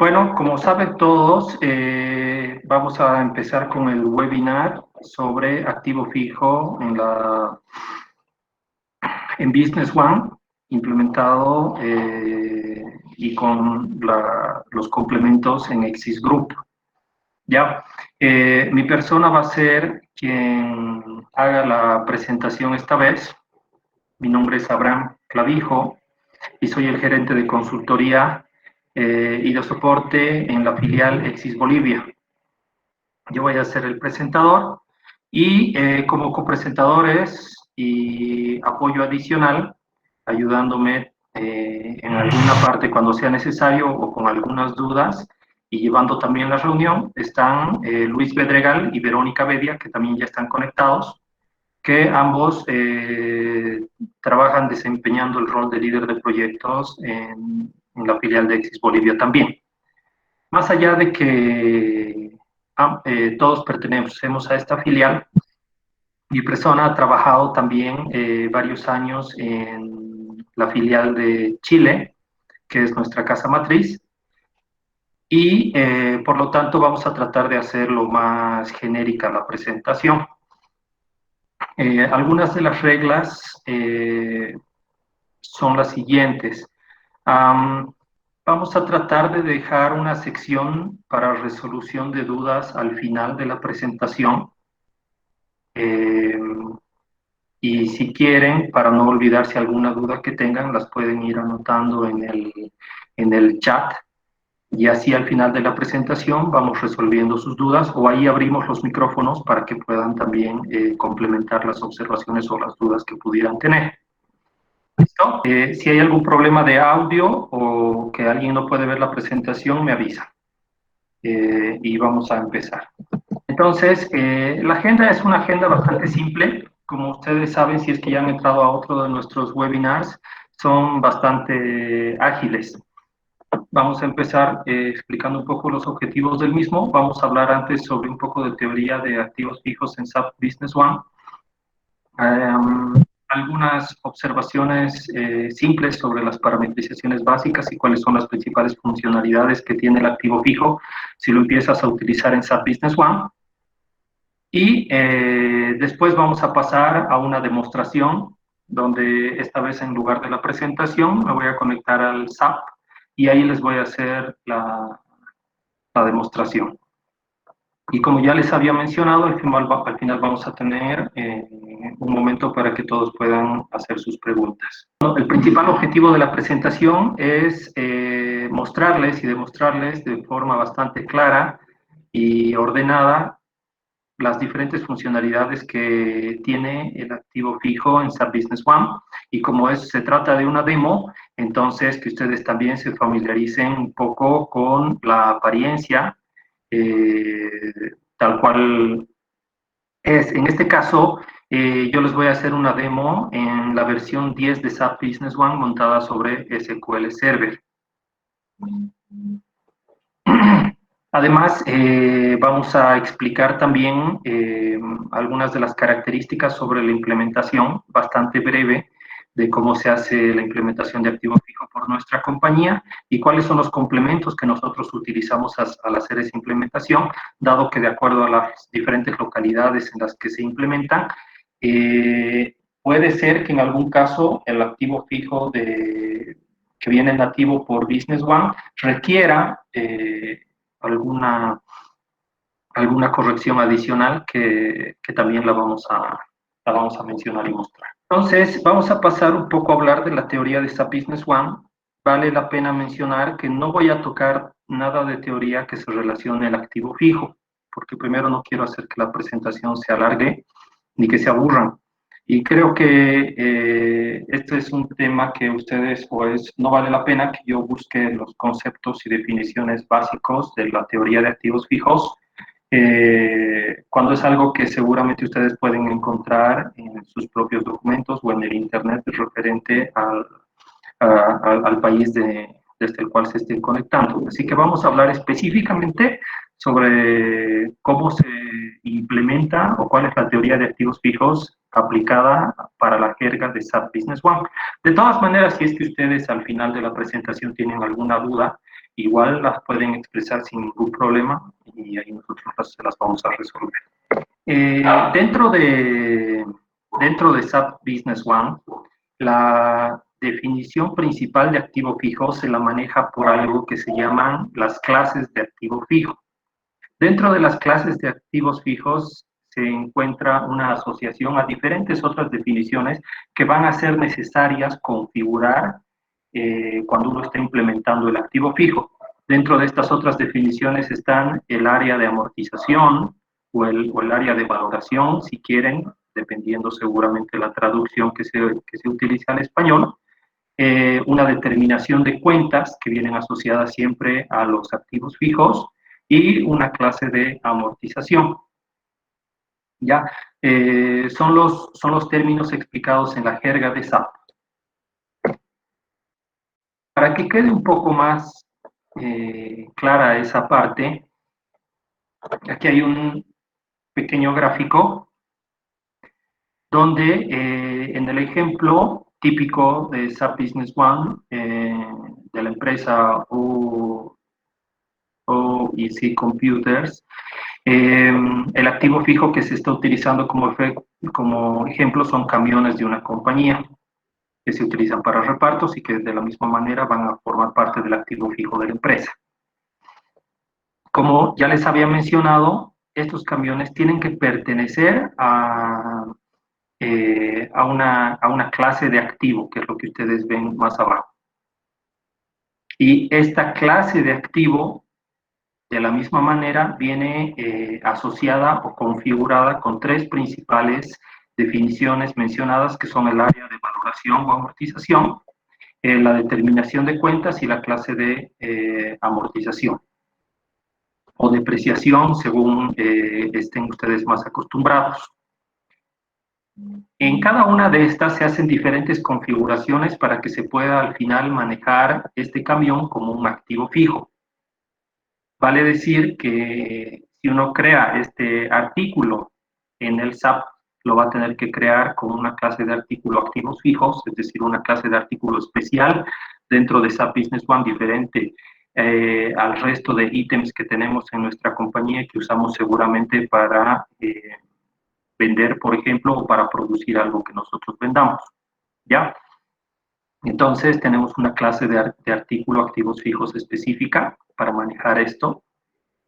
Bueno, como saben todos, vamos a empezar con el webinar sobre activo fijo en Business One, implementado y con los complementos en Exis Group. Ya, mi persona va a ser quien haga la presentación esta vez. Mi nombre es Abraham Clavijo y soy el gerente de consultoría y de soporte en la filial Exis Bolivia. Yo voy a ser el presentador y como copresentadores y apoyo adicional, ayudándome en alguna parte cuando sea necesario o con algunas dudas y llevando también la reunión, están Luis Bedregal y Verónica Bedia, que también ya están conectados, que ambos trabajan desempeñando el rol de líder de proyectos en la filial de Exis Bolivia también. Más allá de que todos pertenecemos a esta filial, mi persona ha trabajado también varios años en la filial de Chile, que es nuestra casa matriz, y por lo tanto vamos a tratar de hacer lo más genérica la presentación. Algunas de las reglas son las siguientes. Vamos a tratar de dejar una sección para resolución de dudas al final de la presentación. Y si quieren, para no olvidarse alguna duda que tengan, las pueden ir anotando en el chat. Y así al final de la presentación vamos resolviendo sus dudas o ahí abrimos los micrófonos para que puedan también complementar las observaciones o las dudas que pudieran tener. ¿Listo? Si hay algún problema de audio o que alguien no puede ver la presentación, me avisa. Y vamos a empezar. Entonces, la agenda es una agenda bastante simple. Como ustedes saben, si es que ya han entrado a otro de nuestros webinars, son bastante ágiles. Vamos a empezar explicando un poco los objetivos del mismo. Vamos a hablar antes sobre un poco de teoría de activos fijos en SAP Business One. Algunas observaciones simples sobre las parametrizaciones básicas y cuáles son las principales funcionalidades que tiene el activo fijo si lo empiezas a utilizar en SAP Business One. Y después vamos a pasar a una demostración donde esta vez en lugar de la presentación me voy a conectar al SAP y ahí les voy a hacer la demostración. Y como ya les había mencionado, al final vamos a tener un momento para que todos puedan hacer sus preguntas. El principal objetivo de la presentación es mostrarles y demostrarles de forma bastante clara y ordenada las diferentes funcionalidades que tiene el activo fijo en SAP Business One. Y como se trata de una demo, entonces que ustedes también se familiaricen un poco con la apariencia tal cual es. En este caso, yo les voy a hacer una demo en la versión 10 de SAP Business One montada sobre SQL Server. Además, vamos a explicar también algunas de las características sobre la implementación, bastante breve, de cómo se hace la implementación de activo fijo por nuestra compañía y cuáles son los complementos que nosotros utilizamos al hacer esa implementación, dado que de acuerdo a las diferentes localidades en las que se implementan, puede ser que en algún caso el activo fijo que viene nativo por Business One requiera alguna corrección adicional que también la vamos a mencionar y mostrar. Entonces, vamos a pasar un poco a hablar de la teoría de SAP Business One. Vale la pena mencionar que no voy a tocar nada de teoría que se relacione al activo fijo, porque primero no quiero hacer que la presentación se alargue ni que se aburran. Y creo que este es un tema que ustedes, pues, no vale la pena que yo busque los conceptos y definiciones básicos de la teoría de activos fijos, cuando es algo que seguramente ustedes pueden encontrar en sus propios documentos o en el Internet referente al país desde el cual se estén conectando. Así que vamos a hablar específicamente sobre cómo se implementa o cuál es la teoría de activos fijos aplicada para la jerga de SAP Business One. De todas maneras, si es que ustedes al final de la presentación tienen alguna duda, igual las pueden expresar sin ningún problema y ahí nosotros se las vamos a resolver. Dentro de SAP Business One, la definición principal de activo fijo se la maneja por algo que se llaman las clases de activo fijo. Dentro de las clases de activos fijos se encuentra una asociación a diferentes otras definiciones que van a ser necesarias configurar cuando uno está implementando el activo fijo. Dentro de estas otras definiciones están el área de amortización o el área de valoración, si quieren, dependiendo seguramente la traducción que se utiliza en español, una determinación de cuentas que vienen asociadas siempre a los activos fijos y una clase de amortización. ¿Ya? Son los términos explicados en la jerga de SAP. Para que quede un poco más clara esa parte, aquí hay un pequeño gráfico donde en el ejemplo típico de SAP Business One de la empresa OEC Computers, el activo fijo que se está utilizando como ejemplo son camiones de una compañía que se utilizan para repartos y que de la misma manera van a formar parte del activo fijo de la empresa. Como ya les había mencionado, estos camiones tienen que pertenecer a una clase de activo, que es lo que ustedes ven más abajo. Y esta clase de activo, de la misma manera, viene asociada o configurada con tres principales definiciones mencionadas, que son el área de valoración o amortización, la determinación de cuentas y la clase de amortización o depreciación, según estén ustedes más acostumbrados. En cada una de estas se hacen diferentes configuraciones para que se pueda al final manejar este camión como un activo fijo. Vale decir que si uno crea este artículo en el SAP, lo va a tener que crear con una clase de artículo activos fijos, es decir, una clase de artículo especial dentro de SAP Business One diferente al resto de ítems que tenemos en nuestra compañía que usamos seguramente para vender, por ejemplo, o para producir algo que nosotros vendamos, ¿ya? Entonces, tenemos una clase de artículo activos fijos específica para manejar esto.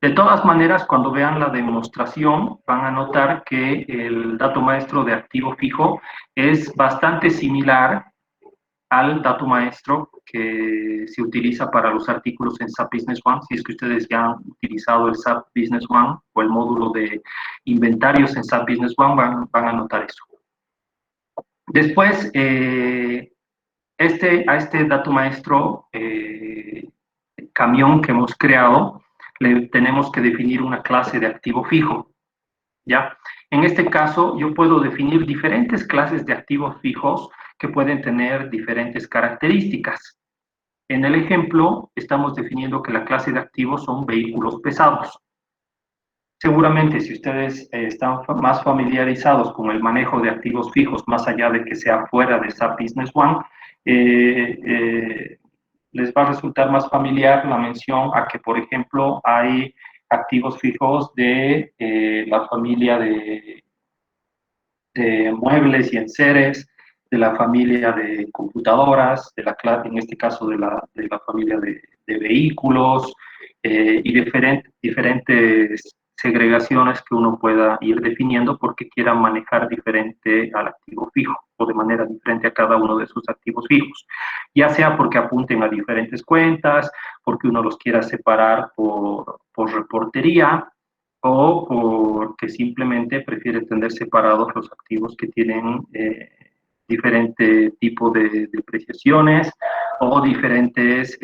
De todas maneras, cuando vean la demostración, van a notar que el dato maestro de activo fijo es bastante similar al dato maestro que se utiliza para los artículos en SAP Business One. Si es que ustedes ya han utilizado el SAP Business One o el módulo de inventarios en SAP Business One, van a notar eso. Después, a este dato maestro camión que hemos creado, le tenemos que definir una clase de activo fijo, ¿ya? En este caso, yo puedo definir diferentes clases de activos fijos que pueden tener diferentes características. En el ejemplo, estamos definiendo que la clase de activos son vehículos pesados. Seguramente, si ustedes están más familiarizados con el manejo de activos fijos, más allá de que sea fuera de SAP Business One, les va a resultar más familiar la mención a que, por ejemplo, hay activos fijos de la familia de muebles y enseres, de la familia de computadoras, en este caso de la familia de vehículos y diferentes segregaciones que uno pueda ir definiendo porque quiera manejar diferente al activo fijo o de manera diferente a cada uno de sus activos fijos, ya sea porque apunten a diferentes cuentas, porque uno los quiera separar por reportería, o porque simplemente prefiere tener separados los activos que tienen diferente tipo de depreciaciones o diferentes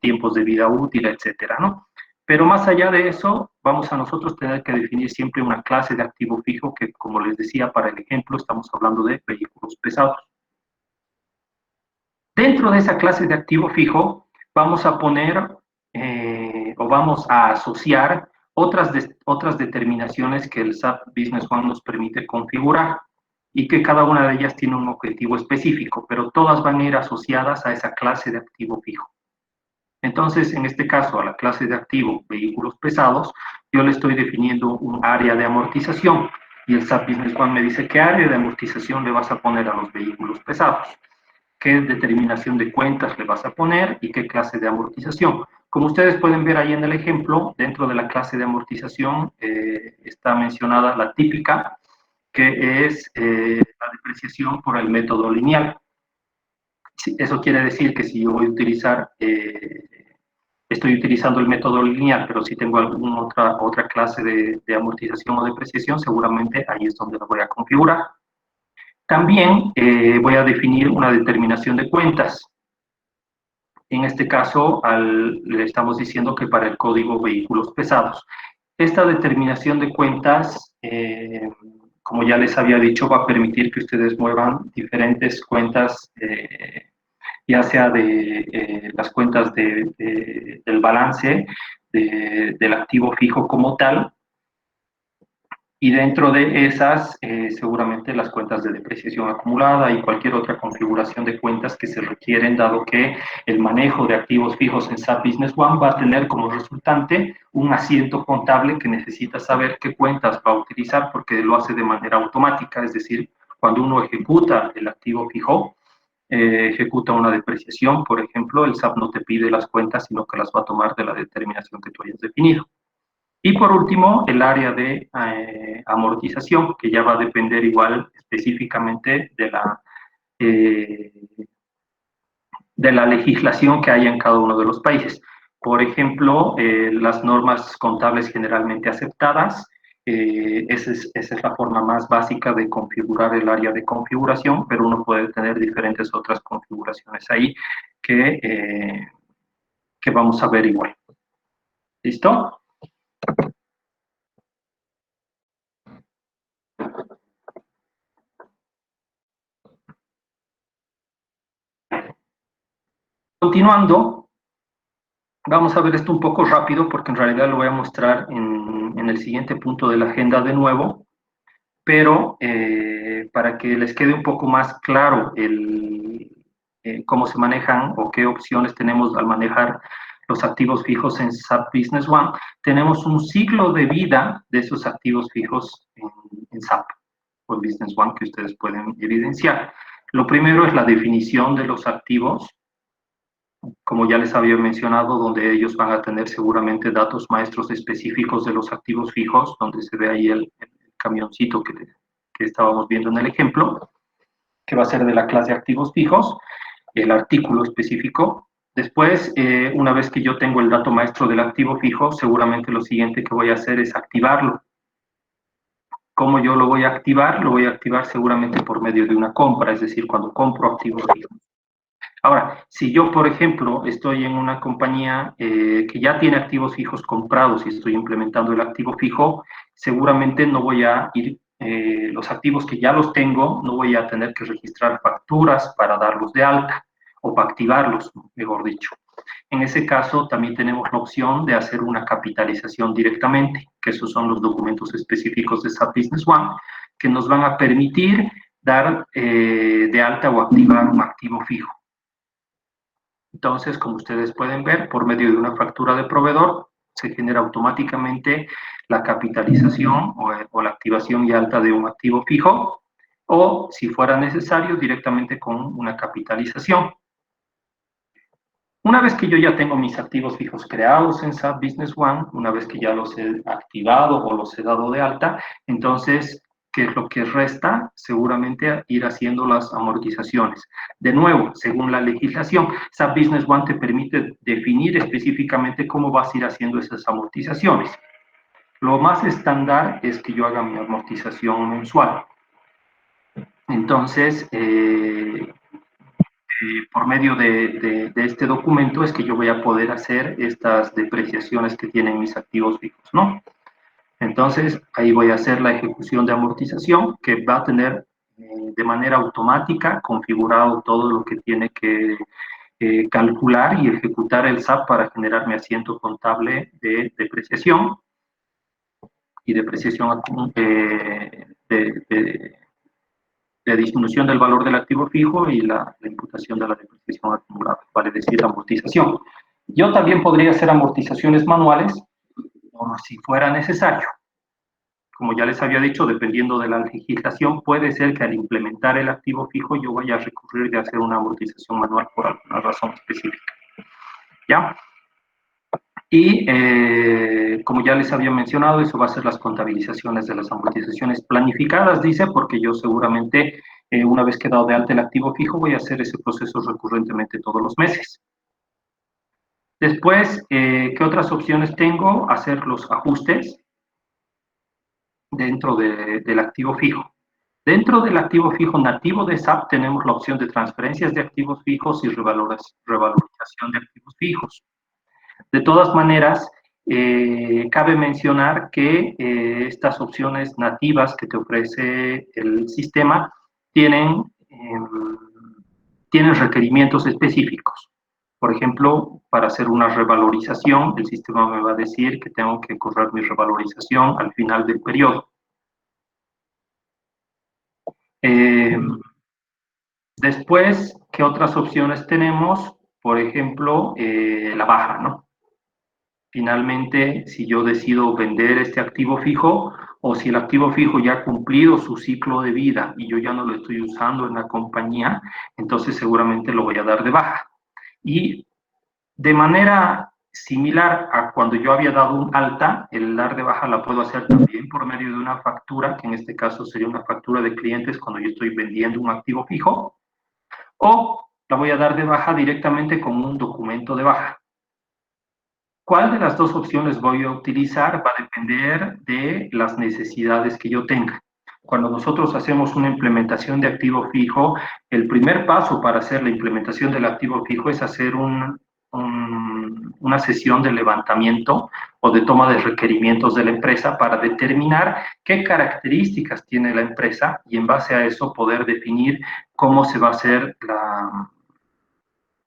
tiempos de vida útil, etcétera, ¿no? Pero más allá de eso, vamos a nosotros tener que definir siempre una clase de activo fijo que, como les decía, para el ejemplo, estamos hablando de vehículos pesados. Dentro de esa clase de activo fijo, vamos a poner o vamos a asociar otras determinaciones que el SAP Business One nos permite configurar y que cada una de ellas tiene un objetivo específico, pero todas van a ir asociadas a esa clase de activo fijo. Entonces, en este caso, a la clase de activo vehículos pesados, yo le estoy definiendo un área de amortización y el SAP Business One me dice qué área de amortización le vas a poner a los vehículos pesados, qué determinación de cuentas le vas a poner y qué clase de amortización. Como ustedes pueden ver ahí en el ejemplo, dentro de la clase de amortización está mencionada la típica, que es la depreciación por el método lineal. Eso quiere decir que si yo voy a utilizar, estoy utilizando el método lineal, pero si tengo alguna otra clase de amortización o depreciación, seguramente ahí es donde lo voy a configurar. También voy a definir una determinación de cuentas. En este caso, le estamos diciendo que para el código vehículos pesados. Esta determinación de cuentas, como ya les había dicho, va a permitir que ustedes muevan diferentes cuentas, ya sea de las cuentas del balance, del activo fijo como tal, y dentro de esas, seguramente las cuentas de depreciación acumulada y cualquier otra configuración de cuentas que se requieren, dado que el manejo de activos fijos en SAP Business One va a tener como resultante un asiento contable que necesita saber qué cuentas va a utilizar porque lo hace de manera automática, es decir, cuando uno ejecuta el activo fijo, ejecuta una depreciación, por ejemplo, el SAP no te pide las cuentas, sino que las va a tomar de la determinación que tú hayas definido. Y por último, el área de amortización, que ya va a depender igual específicamente eh, de la legislación que haya en cada uno de los países. Por ejemplo, las normas contables generalmente aceptadas, esa es la forma más básica de configurar el área de configuración, pero uno puede tener diferentes otras configuraciones ahí que vamos a ver igual. ¿Listo? Continuando, vamos a ver esto un poco rápido porque en realidad lo voy a mostrar en el siguiente punto de la agenda de nuevo, pero para que les quede un poco más claro cómo se manejan o qué opciones tenemos al manejar los activos fijos en SAP Business One, tenemos un ciclo de vida de esos activos fijos en SAP o Business One que ustedes pueden evidenciar. Lo primero es la definición de los activos, como ya les había mencionado, donde ellos van a tener seguramente datos maestros específicos de los activos fijos, donde se ve ahí el camioncito que estábamos viendo en el ejemplo, que va a ser de la clase activos fijos, el artículo específico. Después, una vez que yo tengo el dato maestro del activo fijo, seguramente lo siguiente que voy a hacer es activarlo. ¿Cómo yo lo voy a activar? Lo voy a activar seguramente por medio de una compra, es decir, cuando compro activos fijos. Ahora, si yo, por ejemplo, estoy en una compañía que ya tiene activos fijos comprados y estoy implementando el activo fijo, seguramente no voy a ir, los activos que ya los tengo, no voy a tener que registrar facturas para darlos de alta o para activarlos, mejor dicho. En ese caso, también tenemos la opción de hacer una capitalización directamente, que esos son los documentos específicos de SAP Business One, que nos van a permitir dar de alta o activar un activo fijo. Entonces, como ustedes pueden ver, por medio de una factura de proveedor, se genera automáticamente la capitalización o la activación y alta de un activo fijo, o, si fuera necesario, directamente con una capitalización. Una vez que yo ya tengo mis activos fijos creados en SAP Business One, una vez que ya los he activado o los he dado de alta, entonces, ¿qué es lo que resta? Seguramente ir haciendo las amortizaciones. De nuevo, según la legislación, SAP Business One te permite definir específicamente cómo vas a ir haciendo esas amortizaciones. Lo más estándar es que yo haga mi amortización mensual. Entonces, por medio de este documento es que yo voy a poder hacer estas depreciaciones que tienen mis activos fijos, ¿no? Entonces, ahí voy a hacer la ejecución de amortización, que va a tener de manera automática configurado todo lo que tiene que calcular y ejecutar el SAP para generar mi asiento contable de depreciación y depreciación de disminución del valor del activo fijo y la imputación de la depreciación acumulada, vale decir, amortización. Yo también podría hacer amortizaciones manuales, o si fuera necesario. Como ya les había dicho, dependiendo de la legislación, puede ser que al implementar el activo fijo yo vaya a recurrir de hacer una amortización manual por alguna razón específica. ¿Ya? Y como ya les había mencionado, eso va a ser las contabilizaciones de las amortizaciones planificadas, dice, porque yo seguramente una vez que he dado de alta el activo fijo voy a hacer ese proceso recurrentemente todos los meses. Después, ¿qué otras opciones tengo? Hacer los ajustes dentro del activo fijo. Dentro del activo fijo nativo de SAP tenemos la opción de transferencias de activos fijos y revalorización de activos fijos. De todas maneras, cabe mencionar que estas opciones nativas que te ofrece el sistema tienen requerimientos específicos. Por ejemplo, para hacer una revalorización, el sistema me va a decir que tengo que correr mi revalorización al final del periodo. Después, ¿qué otras opciones tenemos? Por ejemplo, la baja, ¿no? Finalmente, si yo decido vender este activo fijo o si el activo fijo ya ha cumplido su ciclo de vida y yo ya no lo estoy usando en la compañía, entonces seguramente lo voy a dar de baja. Y de manera similar a cuando yo había dado un alta, el dar de baja la puedo hacer también por medio de una factura, que en este caso sería una factura de clientes cuando yo estoy vendiendo un activo fijo, o la voy a dar de baja directamente con un documento de baja. ¿Cuál de las dos opciones voy a utilizar? Va a depender de las necesidades que yo tenga. Cuando nosotros hacemos una implementación de activo fijo, el primer paso para hacer la implementación del activo fijo es hacer una sesión de levantamiento o de toma de requerimientos de la empresa para determinar qué características tiene la empresa y en base a eso poder definir cómo se va a hacer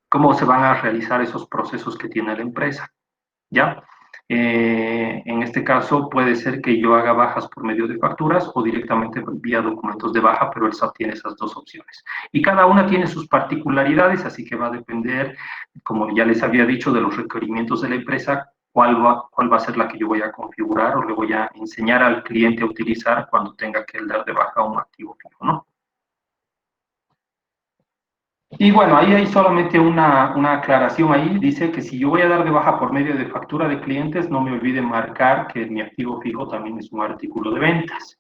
cómo se van a realizar esos procesos que tiene la empresa. ¿Ya? En este caso puede ser que yo haga bajas por medio de facturas o directamente vía documentos de baja, pero el SAP tiene esas dos opciones. Y cada una tiene sus particularidades, así que va a depender, como ya les había dicho, de los requerimientos de la empresa, cuál va a ser la que yo voy a configurar o le voy a enseñar al cliente a utilizar cuando tenga que dar de baja un activo fijo, ¿no? Y bueno, ahí hay solamente una aclaración ahí. Dice que si yo voy a dar de baja por medio de factura de clientes, no me olvide marcar que mi activo fijo también es un artículo de ventas.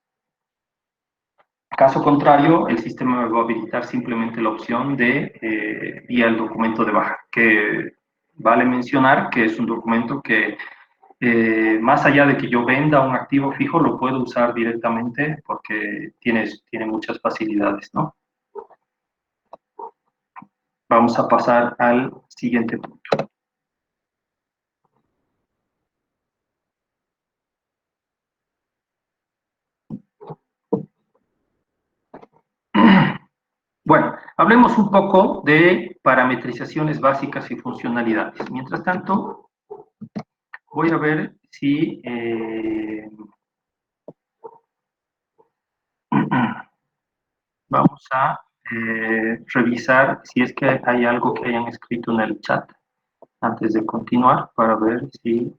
Caso contrario, el sistema me va a habilitar simplemente la opción de vía el documento de baja, que vale mencionar que es un documento que más allá de que yo venda un activo fijo, lo puedo usar directamente porque tiene muchas facilidades, ¿no? Vamos a pasar al siguiente punto. Bueno, hablemos un poco de parametrizaciones básicas y funcionalidades. Mientras tanto, voy a ver si vamos a revisar si es que hay algo que hayan escrito en el chat antes de continuar para ver si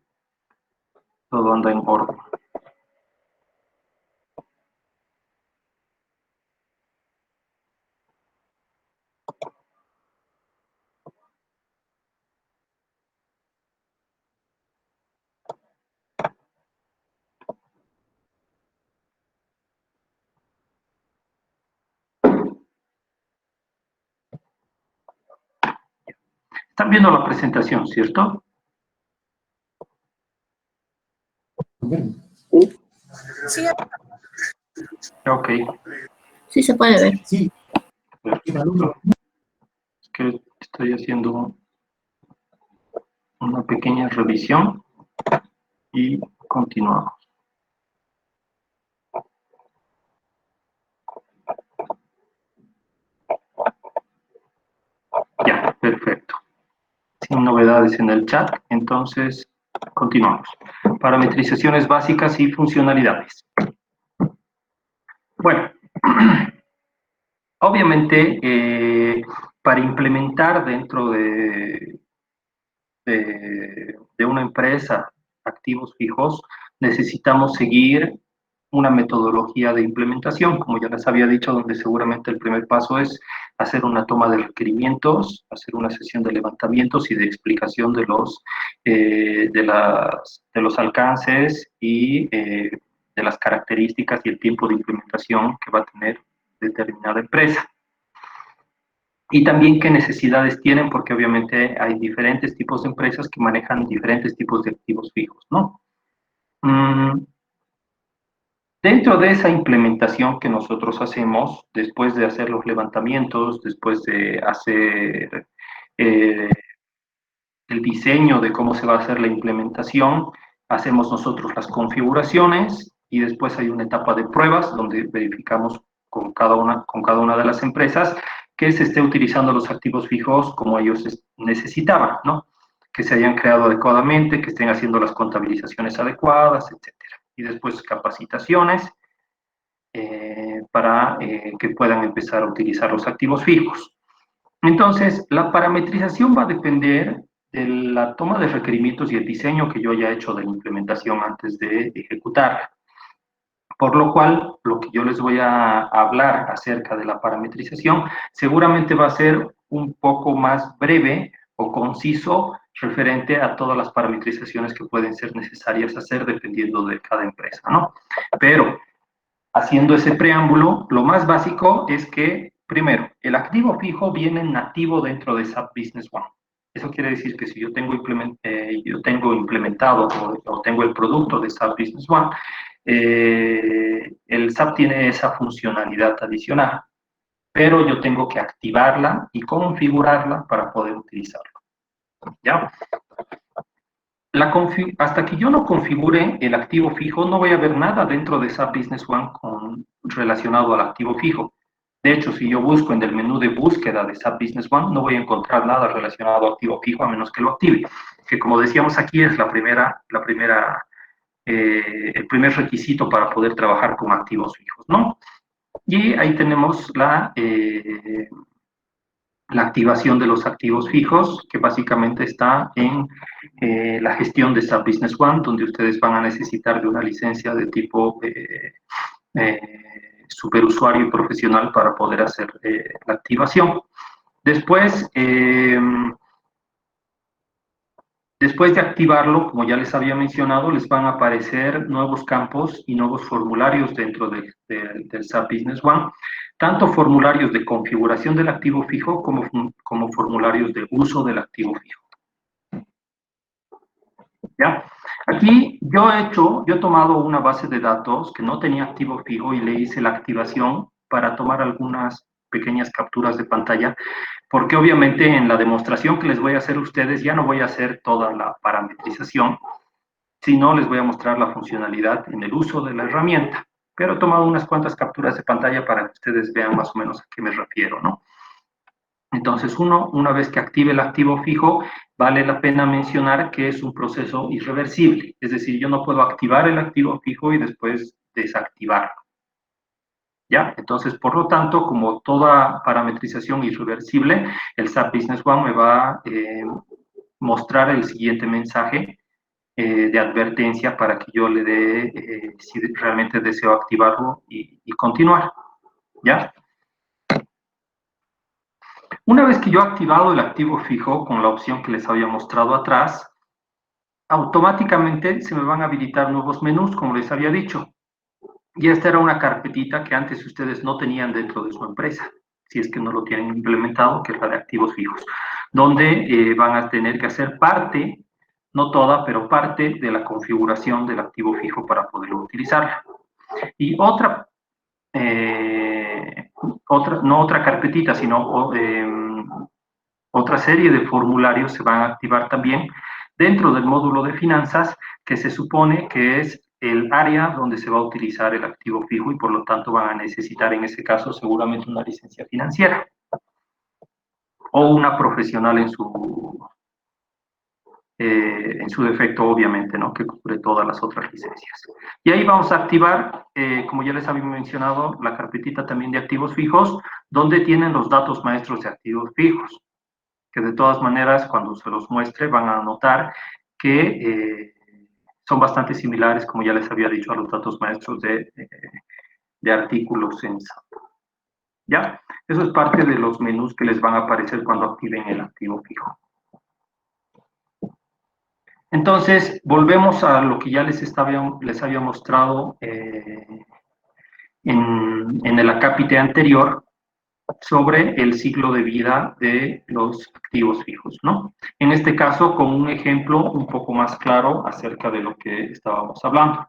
todo anda en orden. Están viendo la presentación, ¿cierto? Sí, Ok. sí se puede ver. Sí. Es que estoy haciendo una pequeña revisión y continuamos. Ya, perfecto. Sin novedades en el chat, entonces continuamos. Parametrizaciones básicas y funcionalidades. Bueno, obviamente para implementar dentro de de una empresa, activos fijos, necesitamos seguir una metodología de implementación, como ya les había dicho, donde seguramente el primer paso es hacer una toma de requerimientos, hacer una sesión de levantamientos y de explicación de los alcances y de las características y el tiempo de implementación que va a tener determinada empresa. Y también qué necesidades tienen, porque obviamente hay diferentes tipos de empresas que manejan diferentes tipos de activos fijos, ¿no? Dentro de esa implementación que nosotros hacemos, después de hacer los levantamientos, después de hacer el diseño de cómo se va a hacer la implementación, hacemos nosotros las configuraciones y después hay una etapa de pruebas donde verificamos con cada una de las empresas que se esté utilizando los activos fijos como ellos necesitaban, ¿no? Que se hayan creado adecuadamente, que estén haciendo las contabilizaciones adecuadas, etc. Y después capacitaciones para que puedan empezar a utilizar los activos fijos. Entonces, la parametrización va a depender de la toma de requerimientos y el diseño que yo haya hecho de la implementación antes de ejecutarla. Por lo cual, lo que yo les voy a hablar acerca de la parametrización seguramente va a ser un poco más breve o conciso referente a todas las parametrizaciones que pueden ser necesarias hacer dependiendo de cada empresa, ¿no? Pero, haciendo ese preámbulo, lo más básico es que, primero, el activo fijo viene nativo dentro de SAP Business One. Eso quiere decir que si yo tengo implementado o tengo el producto de SAP Business One, el SAP tiene esa funcionalidad adicional, pero yo tengo que activarla y configurarla para poder utilizarlo. ¿Ya? Hasta que yo no configure el activo fijo, no voy a ver nada dentro de SAP Business One relacionado al activo fijo. De hecho, si yo busco en el menú de búsqueda de SAP Business One, no voy a encontrar nada relacionado al activo fijo a menos que lo active, que como decíamos aquí es el primer requisito para poder trabajar con activos fijos, ¿no? Y ahí tenemos la activación de los activos fijos, que básicamente está en la gestión de SAP Business One, donde ustedes van a necesitar de una licencia de tipo superusuario y profesional para poder hacer la activación. Después, después de activarlo, como ya les había mencionado, les van a aparecer nuevos campos y nuevos formularios dentro del SAP Business One, tanto formularios de configuración del activo fijo como formularios de uso del activo fijo. ¿Ya? Aquí yo he tomado una base de datos que no tenía activo fijo y le hice la activación para tomar algunas pequeñas capturas de pantalla, porque obviamente en la demostración que les voy a hacer a ustedes ya no voy a hacer toda la parametrización, sino les voy a mostrar la funcionalidad en el uso de la herramienta. Pero he tomado unas cuantas capturas de pantalla para que ustedes vean más o menos a qué me refiero, ¿no? Entonces, una vez que active el activo fijo, vale la pena mencionar que es un proceso irreversible. Es decir, yo no puedo activar el activo fijo y después desactivarlo. ¿Ya? Entonces, por lo tanto, como toda parametrización irreversible, el SAP Business One me va a mostrar el siguiente mensaje de advertencia para que yo le dé, si realmente deseo activarlo y continuar. ¿Ya? Una vez que yo he activado el activo fijo con la opción que les había mostrado atrás, automáticamente se me van a habilitar nuevos menús, como les había dicho. Y esta era una carpetita que antes ustedes no tenían dentro de su empresa, si es que no lo tienen implementado, que es la de activos fijos, donde van a tener que hacer parte, no toda, pero parte de la configuración del activo fijo para poderlo utilizar. Y no otra carpetita, sino otra serie de formularios se van a activar también dentro del módulo de finanzas, que se supone que es el área donde se va a utilizar el activo fijo y por lo tanto van a necesitar en ese caso seguramente una licencia financiera o una profesional en su defecto, obviamente, ¿no? Que cubre todas las otras licencias. Y ahí vamos a activar, como ya les había mencionado, la carpetita también de activos fijos, donde tienen los datos maestros de activos fijos. que de todas maneras, cuando se los muestre, van a notar que son bastante similares, como ya les había dicho, a los datos maestros de artículos en SAP. ¿Ya? Eso es parte de los menús que les van a aparecer cuando activen el activo fijo. Entonces, volvemos a lo que ya les había mostrado en el acápite anterior sobre el ciclo de vida de los activos fijos, ¿no? En este caso, con un ejemplo un poco más claro acerca de lo que estábamos hablando.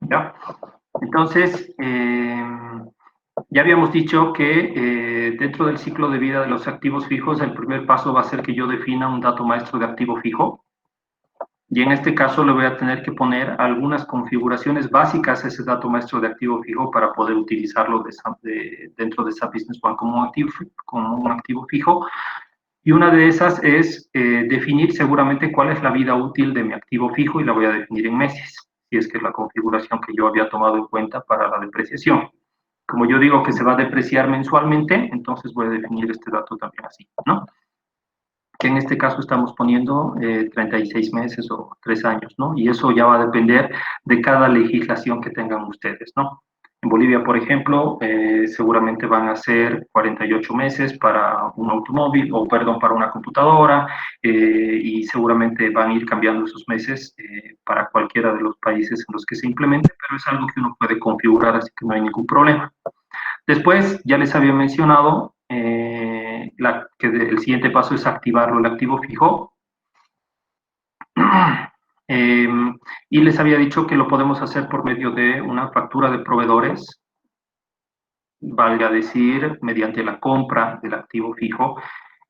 ¿Ya? Entonces, ya habíamos dicho que dentro del ciclo de vida de los activos fijos, el primer paso va a ser que yo defina un dato maestro de activo fijo. Y en este caso le voy a tener que poner algunas configuraciones básicas a ese dato maestro de activo fijo para poder utilizarlo dentro de SAP Business One como un activo fijo. Y una de esas es definir seguramente cuál es la vida útil de mi activo fijo y la voy a definir en meses, si es que es la configuración que yo había tomado en cuenta para la depreciación. Como yo digo que se va a depreciar mensualmente, entonces voy a definir este dato también así, ¿no? Que en este caso estamos poniendo 36 meses o 3 años, ¿no? Y eso ya va a depender de cada legislación que tengan ustedes, ¿no? En Bolivia, por ejemplo, seguramente van a ser 48 meses para un automóvil, o perdón, para una computadora, y seguramente van a ir cambiando esos meses para cualquiera de los países en los que se implemente, pero es algo que uno puede configurar, así que no hay ningún problema. Después, ya les había mencionado que el siguiente paso es activarlo, el activo fijo. Y les había dicho que lo podemos hacer por medio de una factura de proveedores, valga decir, mediante la compra del activo fijo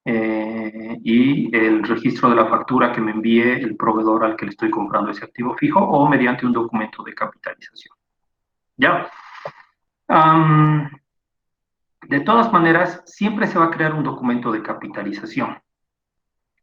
y el registro de la factura que me envíe el proveedor al que le estoy comprando ese activo fijo o mediante un documento de capitalización. ¿Ya? De todas maneras, siempre se va a crear un documento de capitalización.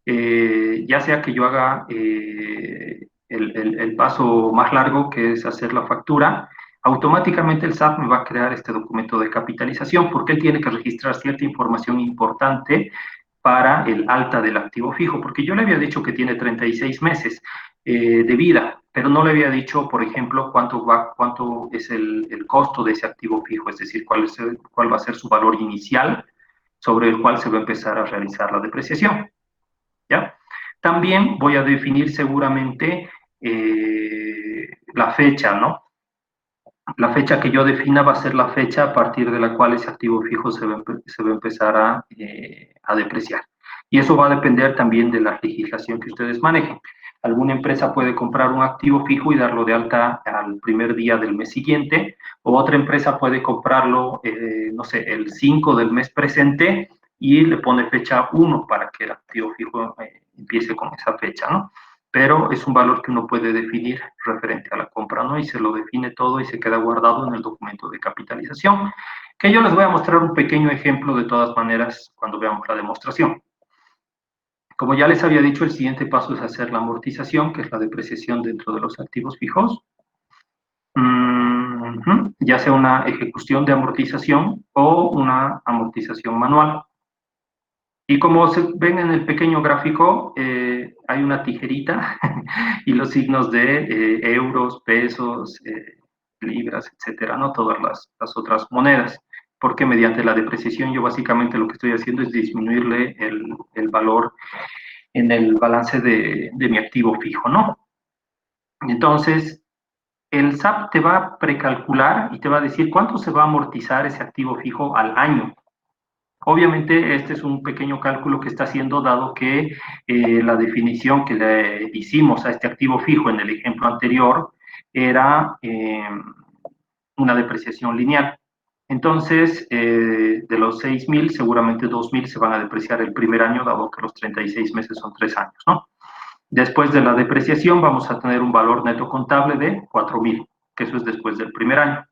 Ya sea que yo haga el paso más largo, que es hacer la factura, automáticamente el SAP me va a crear este documento de capitalización porque él tiene que registrar cierta información importante para el alta del activo fijo, porque yo le había dicho que tiene 36 meses de vida, pero no le había dicho, por ejemplo, cuánto es el costo de ese activo fijo, es decir, cuál va a ser su valor inicial sobre el cual se va a empezar a realizar la depreciación. ¿Ya? También voy a definir seguramente la fecha, ¿no? La fecha que yo defina va a ser la fecha a partir de la cual ese activo fijo se va a empezar a depreciar. Y eso va a depender también de la legislación que ustedes manejen. Alguna empresa puede comprar un activo fijo y darlo de alta al primer día del mes siguiente, o otra empresa puede comprarlo, no sé, el 5 del mes presente y le pone fecha 1 para que el activo fijo empiece con esa fecha, ¿no? Pero es un valor que uno puede definir referente a la compra, ¿no? Y se lo define todo y se queda guardado en el documento de capitalización, que yo les voy a mostrar un pequeño ejemplo de todas maneras cuando veamos la demostración. Como ya les había dicho, el siguiente paso es hacer la amortización, que es la depreciación dentro de los activos fijos. Ya sea una ejecución de amortización o una amortización manual. Y como se ven en el pequeño gráfico, hay una tijerita y los signos de euros, pesos, libras, etcétera, ¿no? Todas las otras monedas. Porque mediante la depreciación yo básicamente lo que estoy haciendo es disminuirle el valor en el balance de mi activo fijo, ¿no? Entonces, el SAP te va a precalcular y te va a decir cuánto se va a amortizar ese activo fijo al año. Obviamente, este es un pequeño cálculo que está haciendo, dado que la definición que le hicimos a este activo fijo en el ejemplo anterior era una depreciación lineal. Entonces, de los 6.000, seguramente 2.000 se van a depreciar el primer año, dado que los 36 meses son 3 años, ¿no? Después de la depreciación vamos a tener un valor neto contable de 4.000, que eso es después del primer año.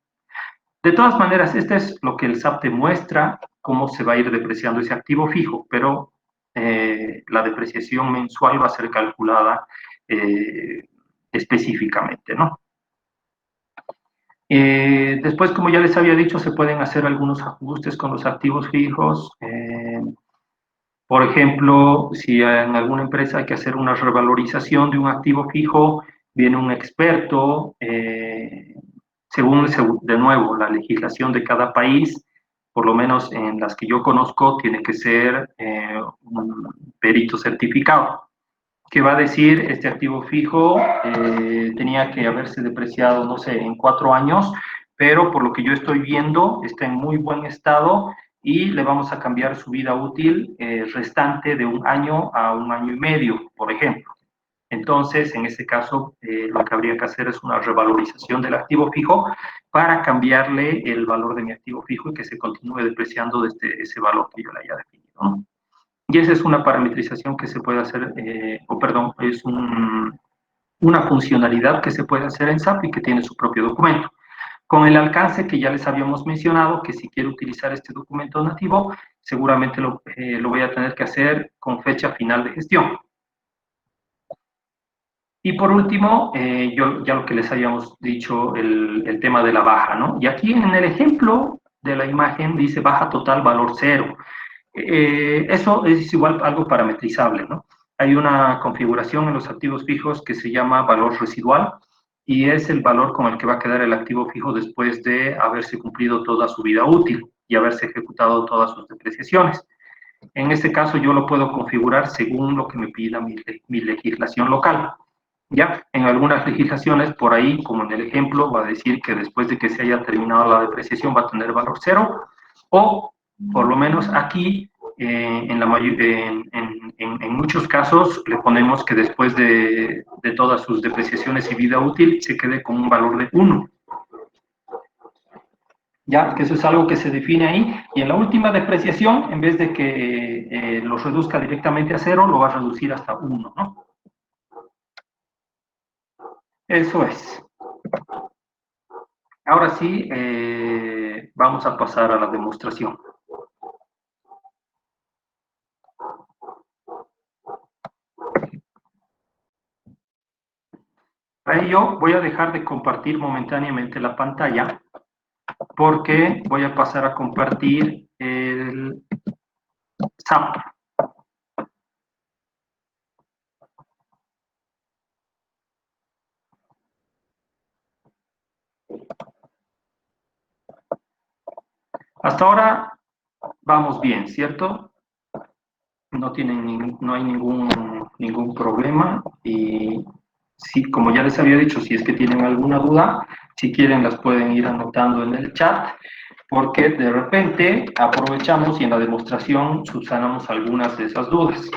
De todas maneras, este es lo que el SAP te muestra, cómo se va a ir depreciando ese activo fijo, pero la depreciación mensual va a ser calculada específicamente, ¿no? Después, como ya les había dicho, se pueden hacer algunos ajustes con los activos fijos. Por ejemplo, si en alguna empresa hay que hacer una revalorización de un activo fijo, viene un experto, según de nuevo la legislación de cada país, por lo menos en las que yo conozco, tiene que ser un perito certificado, que va a decir este activo fijo tenía que haberse depreciado, no sé, en 4 años, pero por lo que yo estoy viendo está en muy buen estado y le vamos a cambiar su vida útil restante de 1 año a 1 año y medio, por ejemplo. Entonces, en ese caso, lo que habría que hacer es una revalorización del activo fijo para cambiarle el valor de mi activo fijo y que se continúe depreciando desde ese valor que yo le haya definido, ¿no? Y esa es una parametrización que se puede hacer, perdón, es una funcionalidad que se puede hacer en SAP y que tiene su propio documento. Con el alcance que ya les habíamos mencionado, que si quiero utilizar este documento nativo, seguramente lo voy a tener que hacer con fecha final de gestión. Y por último, ya lo que les habíamos dicho, el tema de la baja, ¿no? Y aquí en el ejemplo de la imagen dice baja total valor 0. Eso es igual algo parametrizable, ¿no? Hay una configuración en los activos fijos que se llama valor residual y es el valor con el que va a quedar el activo fijo después de haberse cumplido toda su vida útil y haberse ejecutado todas sus depreciaciones. En este caso yo lo puedo configurar según lo que me pida mi legislación local. Ya, en algunas legislaciones, por ahí, como en el ejemplo, va a decir que después de que se haya terminado la depreciación va a tener valor 0, o por lo menos aquí, en muchos casos, le ponemos que después de todas sus depreciaciones y vida útil, se quede con un valor de 1. Ya, que eso es algo que se define ahí, y en la última depreciación, en vez de que los reduzca directamente a 0, lo va a reducir hasta 1, ¿no? Eso es. Ahora sí, vamos a pasar a la demostración. Para ello, voy a dejar de compartir momentáneamente la pantalla porque voy a pasar a compartir el SAP. Hasta ahora vamos bien, ¿cierto? No hay ningún problema y sí, como ya les había dicho, si es que tienen alguna duda, si quieren las pueden ir anotando en el chat, porque de repente aprovechamos y en la demostración subsanamos algunas de esas dudas.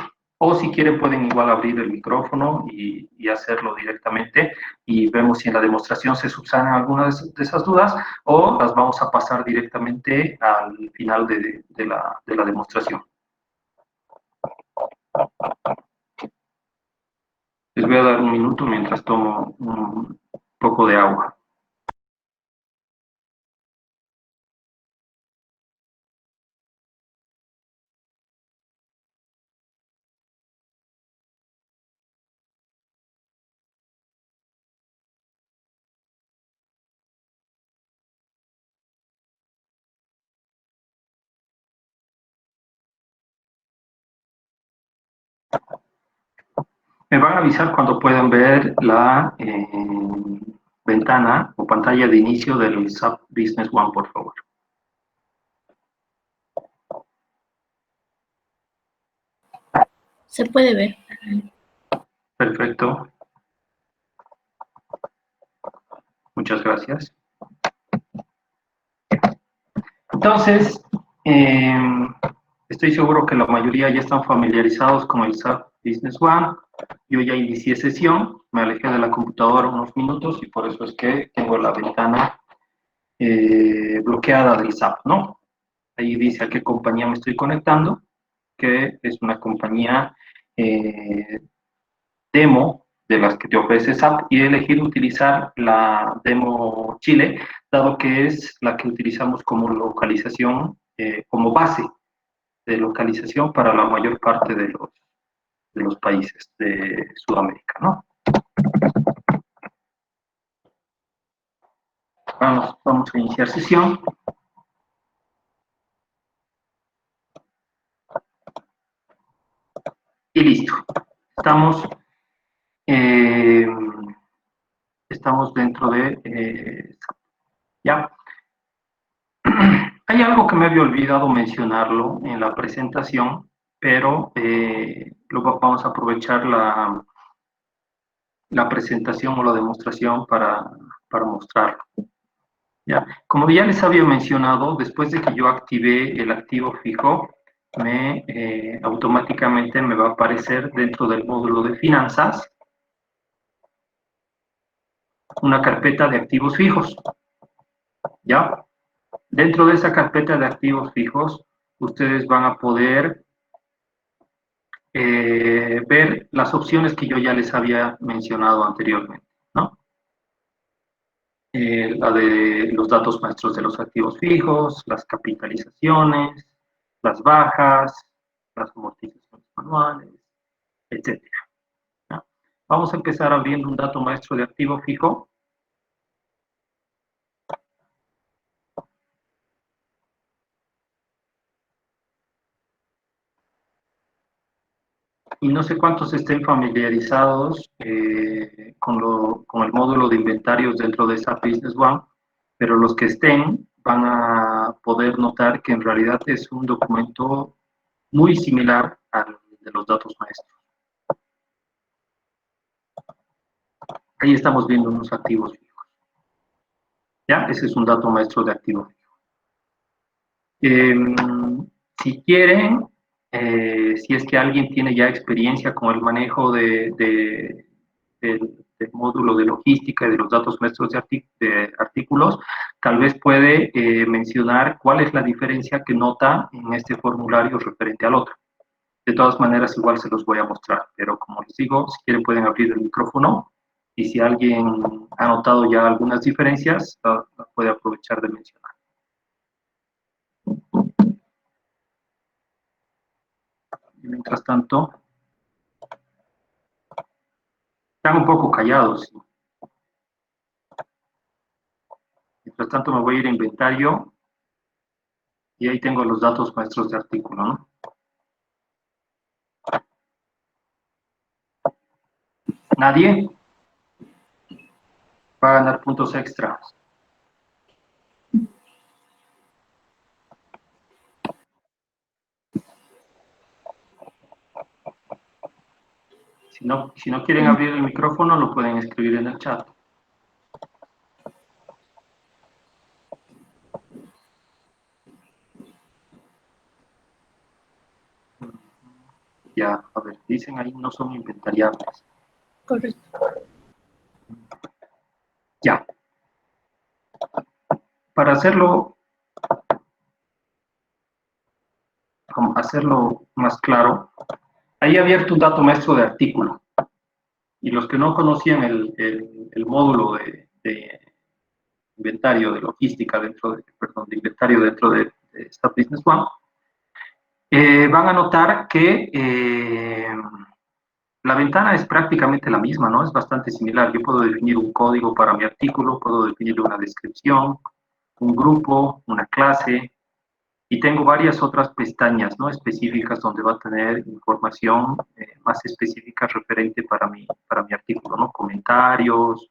O si quieren pueden igual abrir el micrófono y hacerlo directamente y vemos si en la demostración se subsanan algunas de esas dudas o las vamos a pasar directamente al final de la demostración. Les voy a dar un minuto mientras tomo un poco de agua. Me van a avisar cuando puedan ver la ventana o pantalla de inicio del SAP Business One, por favor. Se puede ver. Perfecto. Muchas gracias. Entonces, estoy seguro que la mayoría ya están familiarizados con el SAP Business One. Yo ya inicié sesión, me alejé de la computadora unos minutos y por eso es que tengo la ventana bloqueada del SAP, ¿no? Ahí dice a qué compañía me estoy conectando, que es una compañía demo de las que te ofrece SAP y he elegido utilizar la demo Chile, dado que es la que utilizamos como localización, como base de localización para la mayor parte de los países de Sudamérica, ¿no? Vamos a iniciar sesión. Y listo. Estamos dentro de... ya. Hay algo que me había olvidado mencionarlo en la presentación, pero vamos a aprovechar la presentación o la demostración para mostrarlo. ¿Ya? Como ya les había mencionado, después de que yo activé el activo fijo, automáticamente me va a aparecer dentro del módulo de finanzas una carpeta de activos fijos. ¿Ya? Dentro de esa carpeta de activos fijos, ustedes van a poder ver las opciones que yo ya les había mencionado anteriormente, ¿no? La de los datos maestros de los activos fijos, las capitalizaciones, las bajas, las amortizaciones manuales, etc. ¿No? Vamos a empezar abriendo un dato maestro de activo fijo. Y no sé cuántos estén familiarizados con el módulo de inventarios dentro de SAP Business One, pero los que estén van a poder notar que en realidad es un documento muy similar al de los datos maestros. Ahí estamos viendo unos activos fijos. ¿Ya? Ese es un dato maestro de activo fijo. Si quieren, si es que alguien tiene ya experiencia con el manejo del módulo de logística y de los datos maestros de artículos, tal vez puede mencionar cuál es la diferencia que nota en este formulario referente al otro. De todas maneras, igual se los voy a mostrar, pero como les digo, si quieren pueden abrir el micrófono y si alguien ha notado ya algunas diferencias, la puede aprovechar de mencionar. Y mientras tanto, están un poco callados. Mientras tanto me voy a ir a inventario y ahí tengo los datos maestros de artículo, ¿no? ¿Nadie? Va a ganar puntos extras. Si no quieren abrir el micrófono, lo pueden escribir en el chat. Ya, a ver, dicen ahí no son inventariables. Correcto. Ya. Para hacerlo más claro, ahí he abierto un dato maestro de artículo. Y los que no conocían el módulo de inventario de logística de inventario dentro de SAP Business One, van a notar que la ventana es prácticamente la misma, ¿no? Es bastante similar. Yo puedo definir un código para mi artículo, puedo definir una descripción, un grupo, una clase, y tengo varias otras pestañas, ¿no? Específicas donde va a tener información más específica referente para mi artículo, ¿no? Comentarios,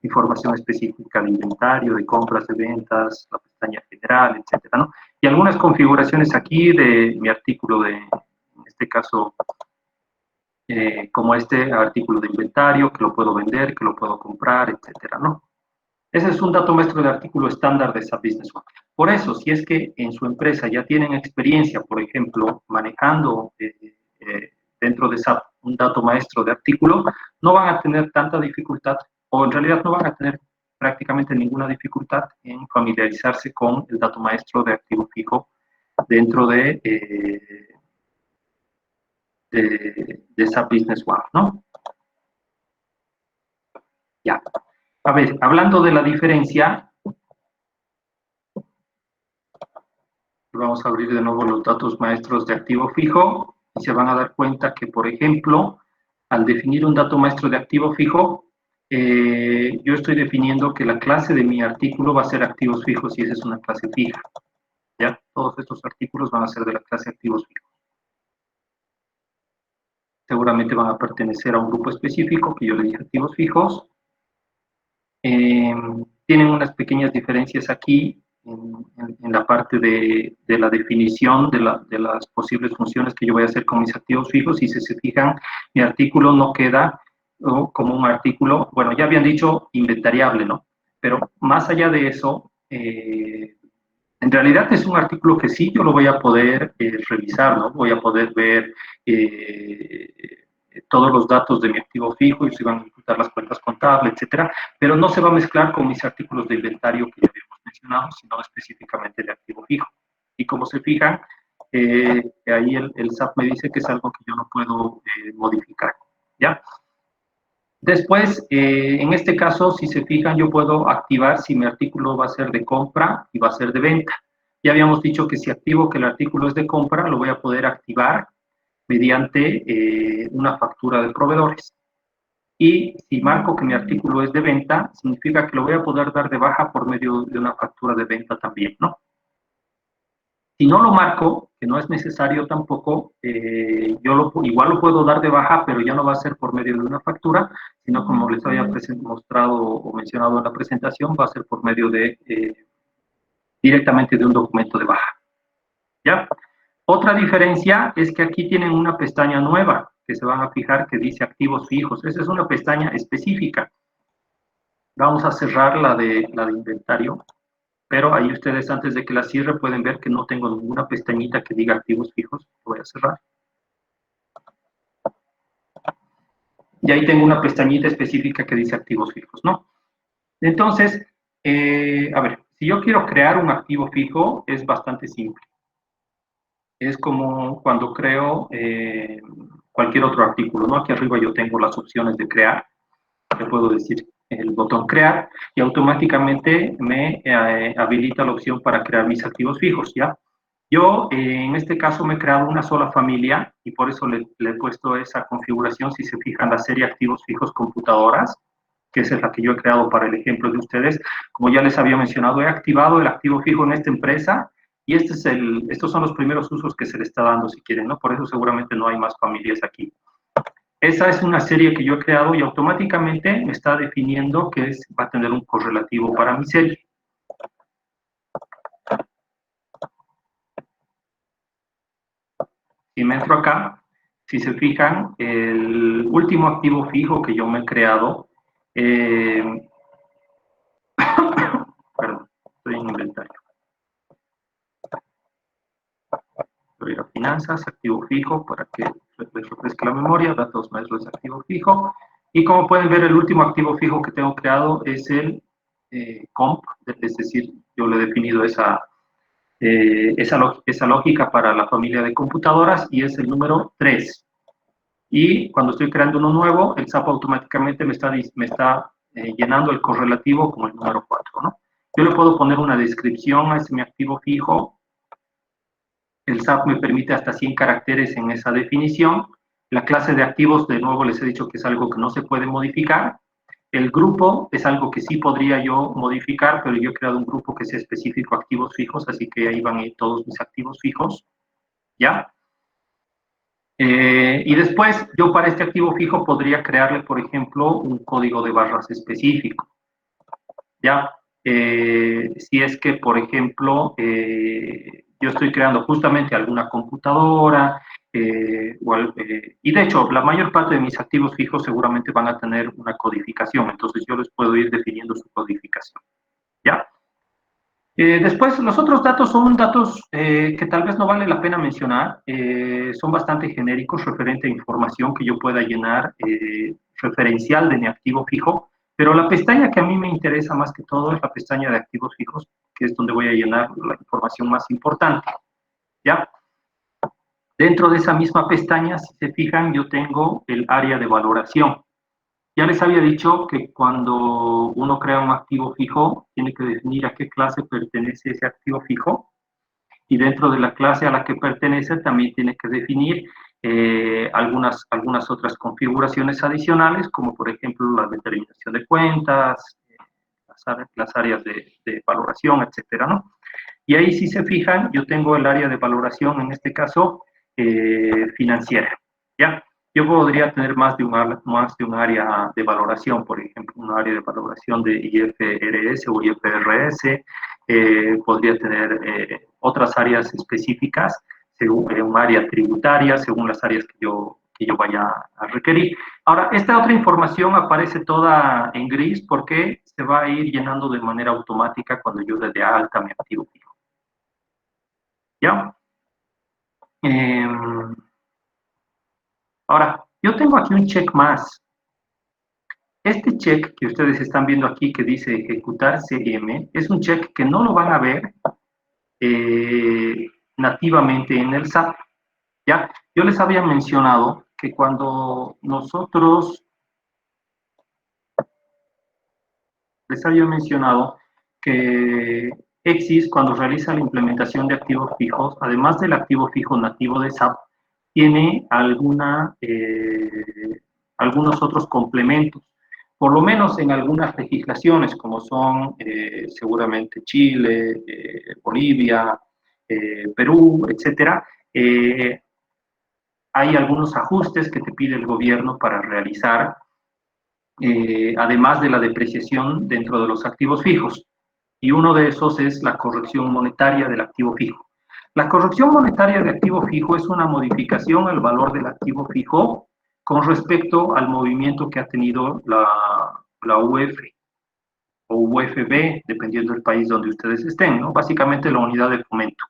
información específica de inventario, de compras, de ventas, la pestaña general, etcétera, ¿no? Y algunas configuraciones aquí de mi artículo en este caso, como este artículo de inventario, que lo puedo vender, que lo puedo comprar, etcétera, ¿no? Ese es un dato maestro de artículo estándar de SAP Business One. Por eso, si es que en su empresa ya tienen experiencia, por ejemplo, manejando dentro de SAP un dato maestro de artículo, no van a tener tanta dificultad, o en realidad no van a tener prácticamente ninguna dificultad en familiarizarse con el dato maestro de activo fijo dentro de SAP Business One, ¿no? Ya. A ver, hablando de la diferencia, vamos a abrir de nuevo los datos maestros de activo fijo y se van a dar cuenta que, por ejemplo, al definir un dato maestro de activo fijo, yo estoy definiendo que la clase de mi artículo va a ser activos fijos y esa es una clase fija. ¿Ya? Todos estos artículos van a ser de la clase activos fijos. Seguramente van a pertenecer a un grupo específico, que yo le dije activos fijos. Tienen unas pequeñas diferencias aquí en la parte de la definición de las posibles funciones que yo voy a hacer con mis activos fijos. Y si se fijan, mi artículo no queda como un artículo, bueno, ya habían dicho inventariable, ¿no? Pero más allá de eso, en realidad es un artículo que sí yo lo voy a poder revisar, ¿no? Voy a poder ver todos los datos de mi activo fijo y se van a imputar las cuentas contables, etcétera, pero no se va a mezclar con mis artículos de inventario que ya habíamos mencionado, sino específicamente de activo fijo. Y como se fijan, ahí el SAP me dice que es algo que yo no puedo modificar, ¿ya? Después, en este caso, si se fijan, yo puedo activar si mi artículo va a ser de compra y va a ser de venta. Ya habíamos dicho que si activo que el artículo es de compra, lo voy a poder activar mediante una factura de proveedores. Y si marco que mi artículo es de venta, significa que lo voy a poder dar de baja por medio de una factura de venta también, ¿no? Si no lo marco, que no es necesario tampoco, yo igual lo puedo dar de baja, pero ya no va a ser por medio de una factura, sino como les había mostrado o mencionado en la presentación, va a ser por medio de directamente de un documento de baja. ¿Ya? Otra diferencia es que aquí tienen una pestaña nueva, que se van a fijar que dice activos fijos. Esa es una pestaña específica. Vamos a cerrar la de inventario. Pero ahí ustedes antes de que la cierre pueden ver que no tengo ninguna pestañita que diga activos fijos. Lo voy a cerrar. Y ahí tengo una pestañita específica que dice activos fijos, ¿no? Entonces, a ver, si yo quiero crear un activo fijo, es bastante simple. Es como cuando creo cualquier otro artículo, ¿no? Aquí arriba yo tengo las opciones de crear. Le puedo decir el botón crear y automáticamente me habilita la opción para crear mis activos fijos, ¿ya? Yo en este caso me he creado una sola familia y por eso le he puesto esa configuración. Si se fijan, la serie activos fijos computadoras, que esa es la que yo he creado para el ejemplo de ustedes. Como ya les había mencionado, he activado el activo fijo en esta empresa y estos son los primeros usos que se le está dando, si quieren, ¿no? Por eso seguramente no hay más familias aquí. Esa es una serie que yo he creado y automáticamente me está definiendo que va a tener un correlativo para mi serie. Si me entro acá, si se fijan, el último activo fijo que yo me he creado, perdón, estoy en inventario. Voy a ir a finanzas, activo fijo, para que les refresque la memoria, datos maestros de activo fijo. Y como pueden ver, el último activo fijo que tengo creado es el comp, es decir, yo le he definido esa lógica para la familia de computadoras y es el número 3. Y cuando estoy creando uno nuevo, el SAP automáticamente me está llenando el correlativo como el número 4, ¿no? Yo le puedo poner una descripción a ese mi activo fijo. El SAP me permite hasta 100 caracteres en esa definición. La clase de activos, de nuevo les he dicho que es algo que no se puede modificar. El grupo es algo que sí podría yo modificar, pero yo he creado un grupo que sea específico a activos fijos, así que ahí van a ir todos mis activos fijos, ¿ya? Y después, yo para este activo fijo podría crearle, por ejemplo, un código de barras específico, ¿ya? Si es que, por ejemplo, yo estoy creando justamente alguna computadora, y de hecho, la mayor parte de mis activos fijos seguramente van a tener una codificación, entonces yo les puedo ir definiendo su codificación, ¿ya? Después, los otros datos son datos que tal vez no vale la pena mencionar, son bastante genéricos referente a información que yo pueda llenar referencial de mi activo fijo, pero la pestaña que a mí me interesa más que todo es la pestaña de activos fijos, que es donde voy a llenar la información más importante, ¿ya? Dentro de esa misma pestaña, si se fijan, yo tengo el área de valoración. Ya les había dicho que cuando uno crea un activo fijo, tiene que definir a qué clase pertenece ese activo fijo. Y dentro de la clase a la que pertenece, también tiene que definir algunas otras configuraciones adicionales, como por ejemplo la determinación de cuentas, las áreas de valoración, etcétera, ¿no? Y ahí, si se fijan, yo tengo el área de valoración, en este caso, financiera, ¿ya? Yo podría tener más de un área de valoración, por ejemplo, un área de valoración de IFRS o IFRS, podría tener otras áreas específicas, según un área tributaria, según las áreas que yo vaya a requerir. Ahora, esta otra información aparece toda en gris porque se va a ir llenando de manera automática cuando yo dé de alta mi activo fijo. ¿Ya? Ahora, yo tengo aquí un check más. Este check que ustedes están viendo aquí que dice ejecutar CM es un check que no lo van a ver nativamente en el SAP. ¿Ya? Yo les había mencionado que cuando nosotros les había mencionado que Exis, cuando realiza la implementación de activos fijos, además del activo fijo nativo de SAP, tiene algunos otros complementos, por lo menos en algunas legislaciones, como son seguramente Chile, Bolivia, Perú, etcétera. Hay algunos ajustes que te pide el gobierno para realizar, además de la depreciación dentro de los activos fijos. Y uno de esos es la corrección monetaria del activo fijo. La corrección monetaria del activo fijo es una modificación al valor del activo fijo con respecto al movimiento que ha tenido la UF o UFB, dependiendo del país donde ustedes estén, ¿no? Básicamente la unidad de fomento,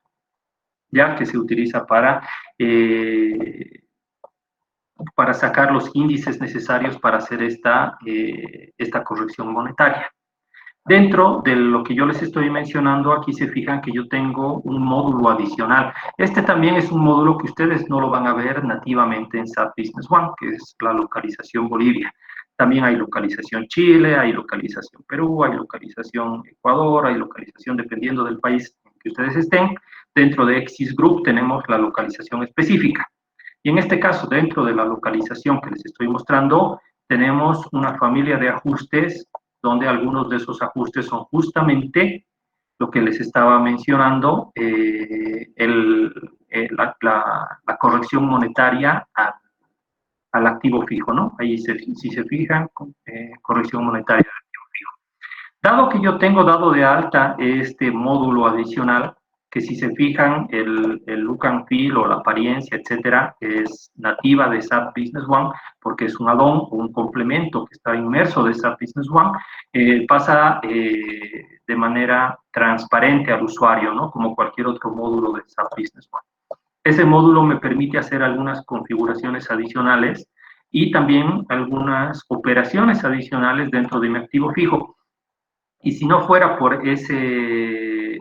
ya que se utiliza para sacar los índices necesarios para hacer esta corrección monetaria. Dentro de lo que yo les estoy mencionando, aquí se fijan que yo tengo un módulo adicional. Este también es un módulo que ustedes no lo van a ver nativamente en SAP Business One, que es la localización Bolivia. También hay localización Chile, hay localización Perú, hay localización Ecuador, hay localización dependiendo del país en que ustedes estén. Dentro de Exis Group tenemos la localización específica. Y en este caso, dentro de la localización que les estoy mostrando, tenemos una familia de ajustes donde algunos de esos ajustes son justamente lo que les estaba mencionando, la corrección monetaria al activo fijo, ¿no? Ahí, si se fijan, corrección monetaria al activo fijo. Dado que yo tengo dado de alta este módulo adicional, que si se fijan, el look and feel o la apariencia, etcétera, es nativa de SAP Business One, porque es un add-on o un complemento que está inmerso de SAP Business One, pasa de manera transparente al usuario, ¿no? Como cualquier otro módulo de SAP Business One. Ese módulo me permite hacer algunas configuraciones adicionales y también algunas operaciones adicionales dentro de mi activo fijo. Y si no fuera por ese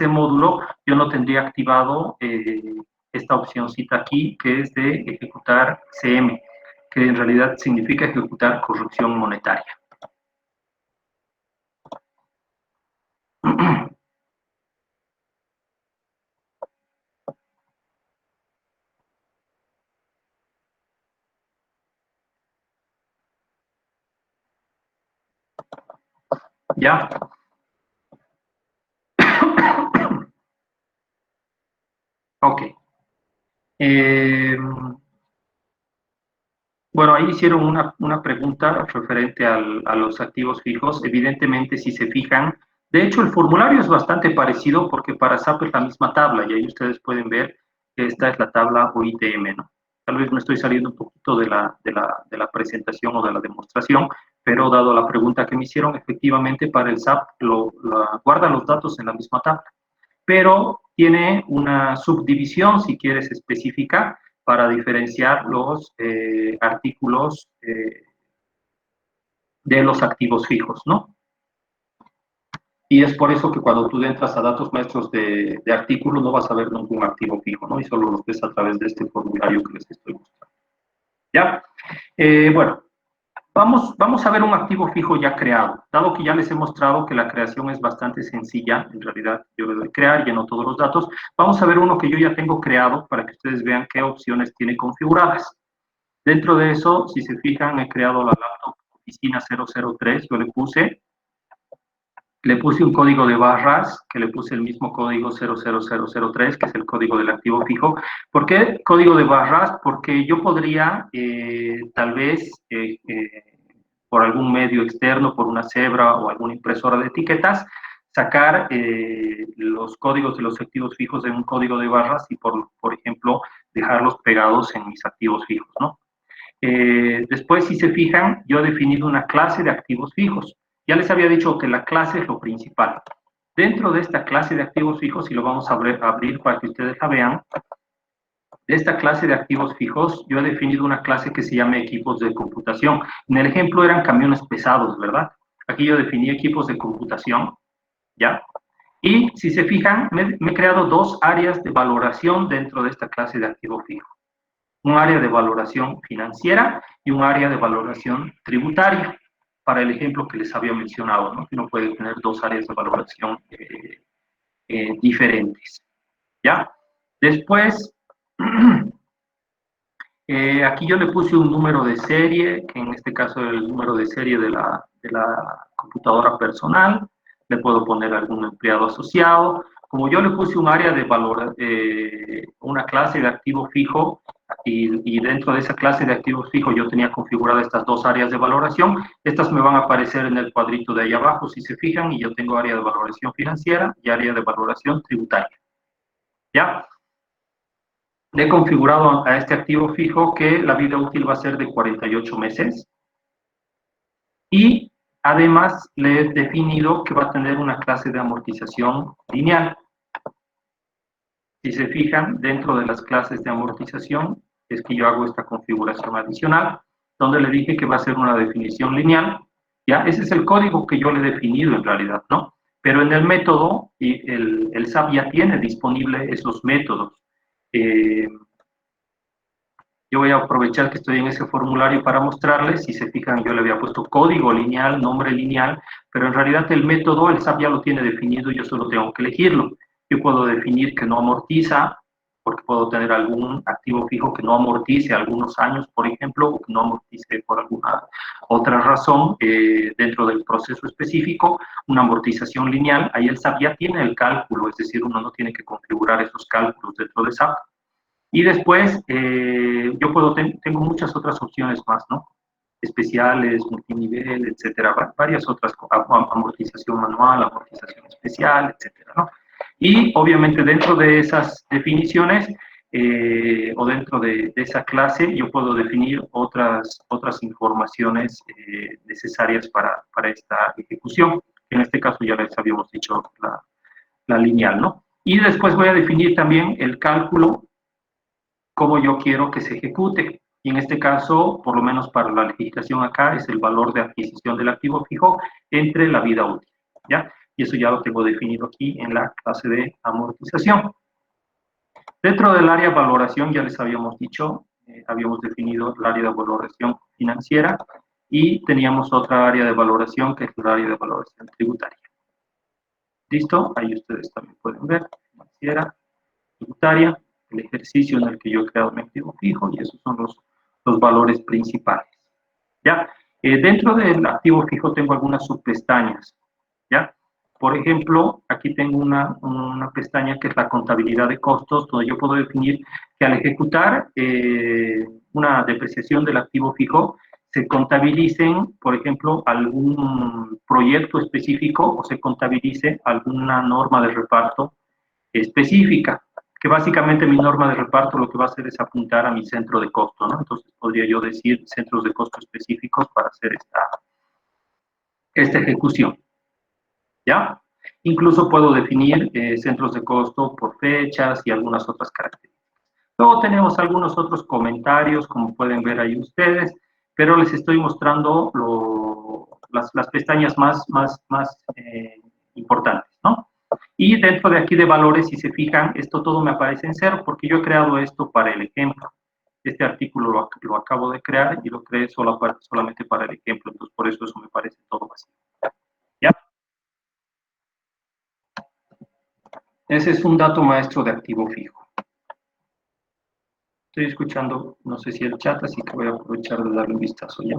módulo, yo no tendría activado esta opcióncita aquí, que es de ejecutar CM, que en realidad significa ejecutar corrección monetaria. ¿Ya? Ok. Bueno, ahí hicieron una pregunta referente a los activos fijos. Evidentemente, si se fijan, de hecho, el formulario es bastante parecido porque para SAP es la misma tabla y ahí ustedes pueden ver que esta es la tabla OITM, ¿no? Tal vez me estoy saliendo un poquito de la presentación o de la demostración, pero dado la pregunta que me hicieron, efectivamente para el SAP guarda los datos en la misma tabla, pero tiene una subdivisión, si quieres, específica para diferenciar los artículos de los activos fijos, ¿no? Y es por eso que cuando tú entras a datos maestros de artículos no vas a ver ningún activo fijo, ¿no? Y solo los ves a través de este formulario que les estoy mostrando. ¿Ya? Bueno, Vamos a ver un activo fijo ya creado. Dado que ya les he mostrado que la creación es bastante sencilla, en realidad yo le doy crear, lleno todos los datos, vamos a ver uno que yo ya tengo creado para que ustedes vean qué opciones tiene configuradas. Dentro de eso, si se fijan, he creado la laptop Oficina 003, yo le puse un código de barras, que le puse el mismo código 00003, que es el código del activo fijo. ¿Por qué código de barras? Porque yo podría, tal vez, por algún medio externo, por una cebra o alguna impresora de etiquetas, sacar los códigos de los activos fijos en un código de barras y, por ejemplo, dejarlos pegados en mis activos fijos, ¿no? Después, si se fijan, yo he definido una clase de activos fijos. Ya les había dicho que la clase es lo principal. Dentro de esta clase de activos fijos, y lo vamos a abrir para que ustedes la vean, de esta clase de activos fijos, yo he definido una clase que se llama equipos de computación. En el ejemplo eran camiones pesados, ¿verdad? Aquí yo definí equipos de computación, ¿ya? Y si se fijan, me he creado dos áreas de valoración dentro de esta clase de activo fijo. Un área de valoración financiera y un área de valoración tributaria, para el ejemplo que les había mencionado, ¿no? Que uno puede tener dos áreas de valoración diferentes, ¿ya? Después, aquí yo le puse un número de serie, que en este caso es el número de serie de la computadora personal. Le puedo poner algún empleado asociado. Como yo le puse un área de valor, una clase de activo fijo, y dentro de esa clase de activos fijo yo tenía configuradas estas dos áreas de valoración, estas me van a aparecer en el cuadrito de ahí abajo, si se fijan, y yo tengo área de valoración financiera y área de valoración tributaria. ¿Ya? Le he configurado a este activo fijo que la vida útil va a ser de 48 meses. Y además le he definido que va a tener una clase de amortización lineal. Si se fijan, dentro de las clases de amortización es que yo hago esta configuración adicional, donde le dije que va a ser una definición lineal. ¿Ya? Ese es el código que yo le he definido en realidad, ¿no? Pero en el método, el SAP ya tiene disponible esos métodos. Yo voy a aprovechar que estoy en ese formulario para mostrarles. Si se fijan, yo le había puesto código lineal, nombre lineal, pero en realidad el método, el SAP ya lo tiene definido y yo solo tengo que elegirlo. Yo puedo definir que no amortiza, porque puedo tener algún activo fijo que no amortice algunos años, por ejemplo, o que no amortice por alguna otra razón dentro del proceso específico, una amortización lineal. Ahí el SAP ya tiene el cálculo, es decir, uno no tiene que configurar esos cálculos dentro de SAP. Y después, yo tengo muchas otras opciones más, ¿no? Especiales, multinivel, etcétera, varias otras, amortización manual, amortización especial, etcétera, ¿no? Y obviamente dentro de esas definiciones, o dentro de esa clase, yo puedo definir otras informaciones necesarias para esta ejecución. En este caso ya les habíamos dicho la lineal, ¿no? Y después voy a definir también el cálculo cómo yo quiero que se ejecute. Y en este caso, por lo menos para la legislación acá, es el valor de adquisición del activo fijo entre la vida útil, ¿ya? Y eso ya lo tengo definido aquí en la clase de amortización. Dentro del área de valoración, ya les habíamos dicho, habíamos definido el área de valoración financiera y teníamos otra área de valoración que es el área de valoración tributaria. ¿Listo? Ahí ustedes también pueden ver, financiera, tributaria, el ejercicio en el que yo he creado mi activo fijo, y esos son los valores principales. ¿Ya? Dentro del activo fijo tengo algunas subpestañas. ¿Ya? Por ejemplo, aquí tengo una pestaña que es la contabilidad de costos, donde yo puedo definir que al ejecutar una depreciación del activo fijo, se contabilicen, por ejemplo, algún proyecto específico o se contabilice alguna norma de reparto específica, que básicamente mi norma de reparto lo que va a hacer es apuntar a mi centro de costo, ¿no? Entonces podría yo decir centros de costo específicos para hacer esta ejecución, ¿ya? Incluso puedo definir centros de costo por fechas y algunas otras características. Luego tenemos algunos otros comentarios, como pueden ver ahí ustedes, pero les estoy mostrando las pestañas más importantes, ¿no? Y dentro de aquí de valores, si se fijan, esto todo me aparece en cero porque yo he creado esto para el ejemplo. Este artículo lo acabo de crear y lo creé solamente para el ejemplo, entonces por eso me parece todo vacío. ¿Ya? Ese es un dato maestro de activo fijo. Estoy escuchando, no sé si el chat, así que voy a aprovechar de darle un vistazo ya.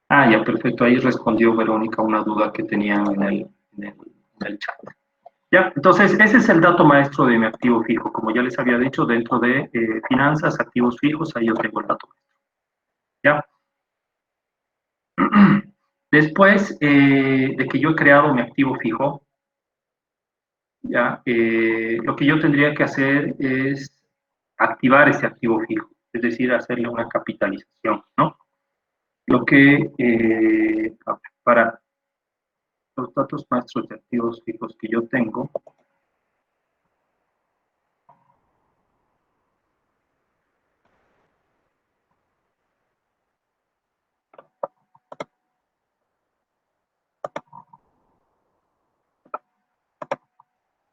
Ah, ya, perfecto. Ahí respondió Verónica una duda que tenían en el chat. Ya, entonces ese es el dato maestro de mi activo fijo. Como ya les había dicho, dentro de finanzas, activos fijos, ahí yo tengo el dato maestro. Ya. Después de que yo he creado mi activo fijo, ya, lo que yo tendría que hacer es activar ese activo fijo, es decir, hacerle una capitalización, ¿no? Lo que para los datos maestros de activos fijos que yo tengo,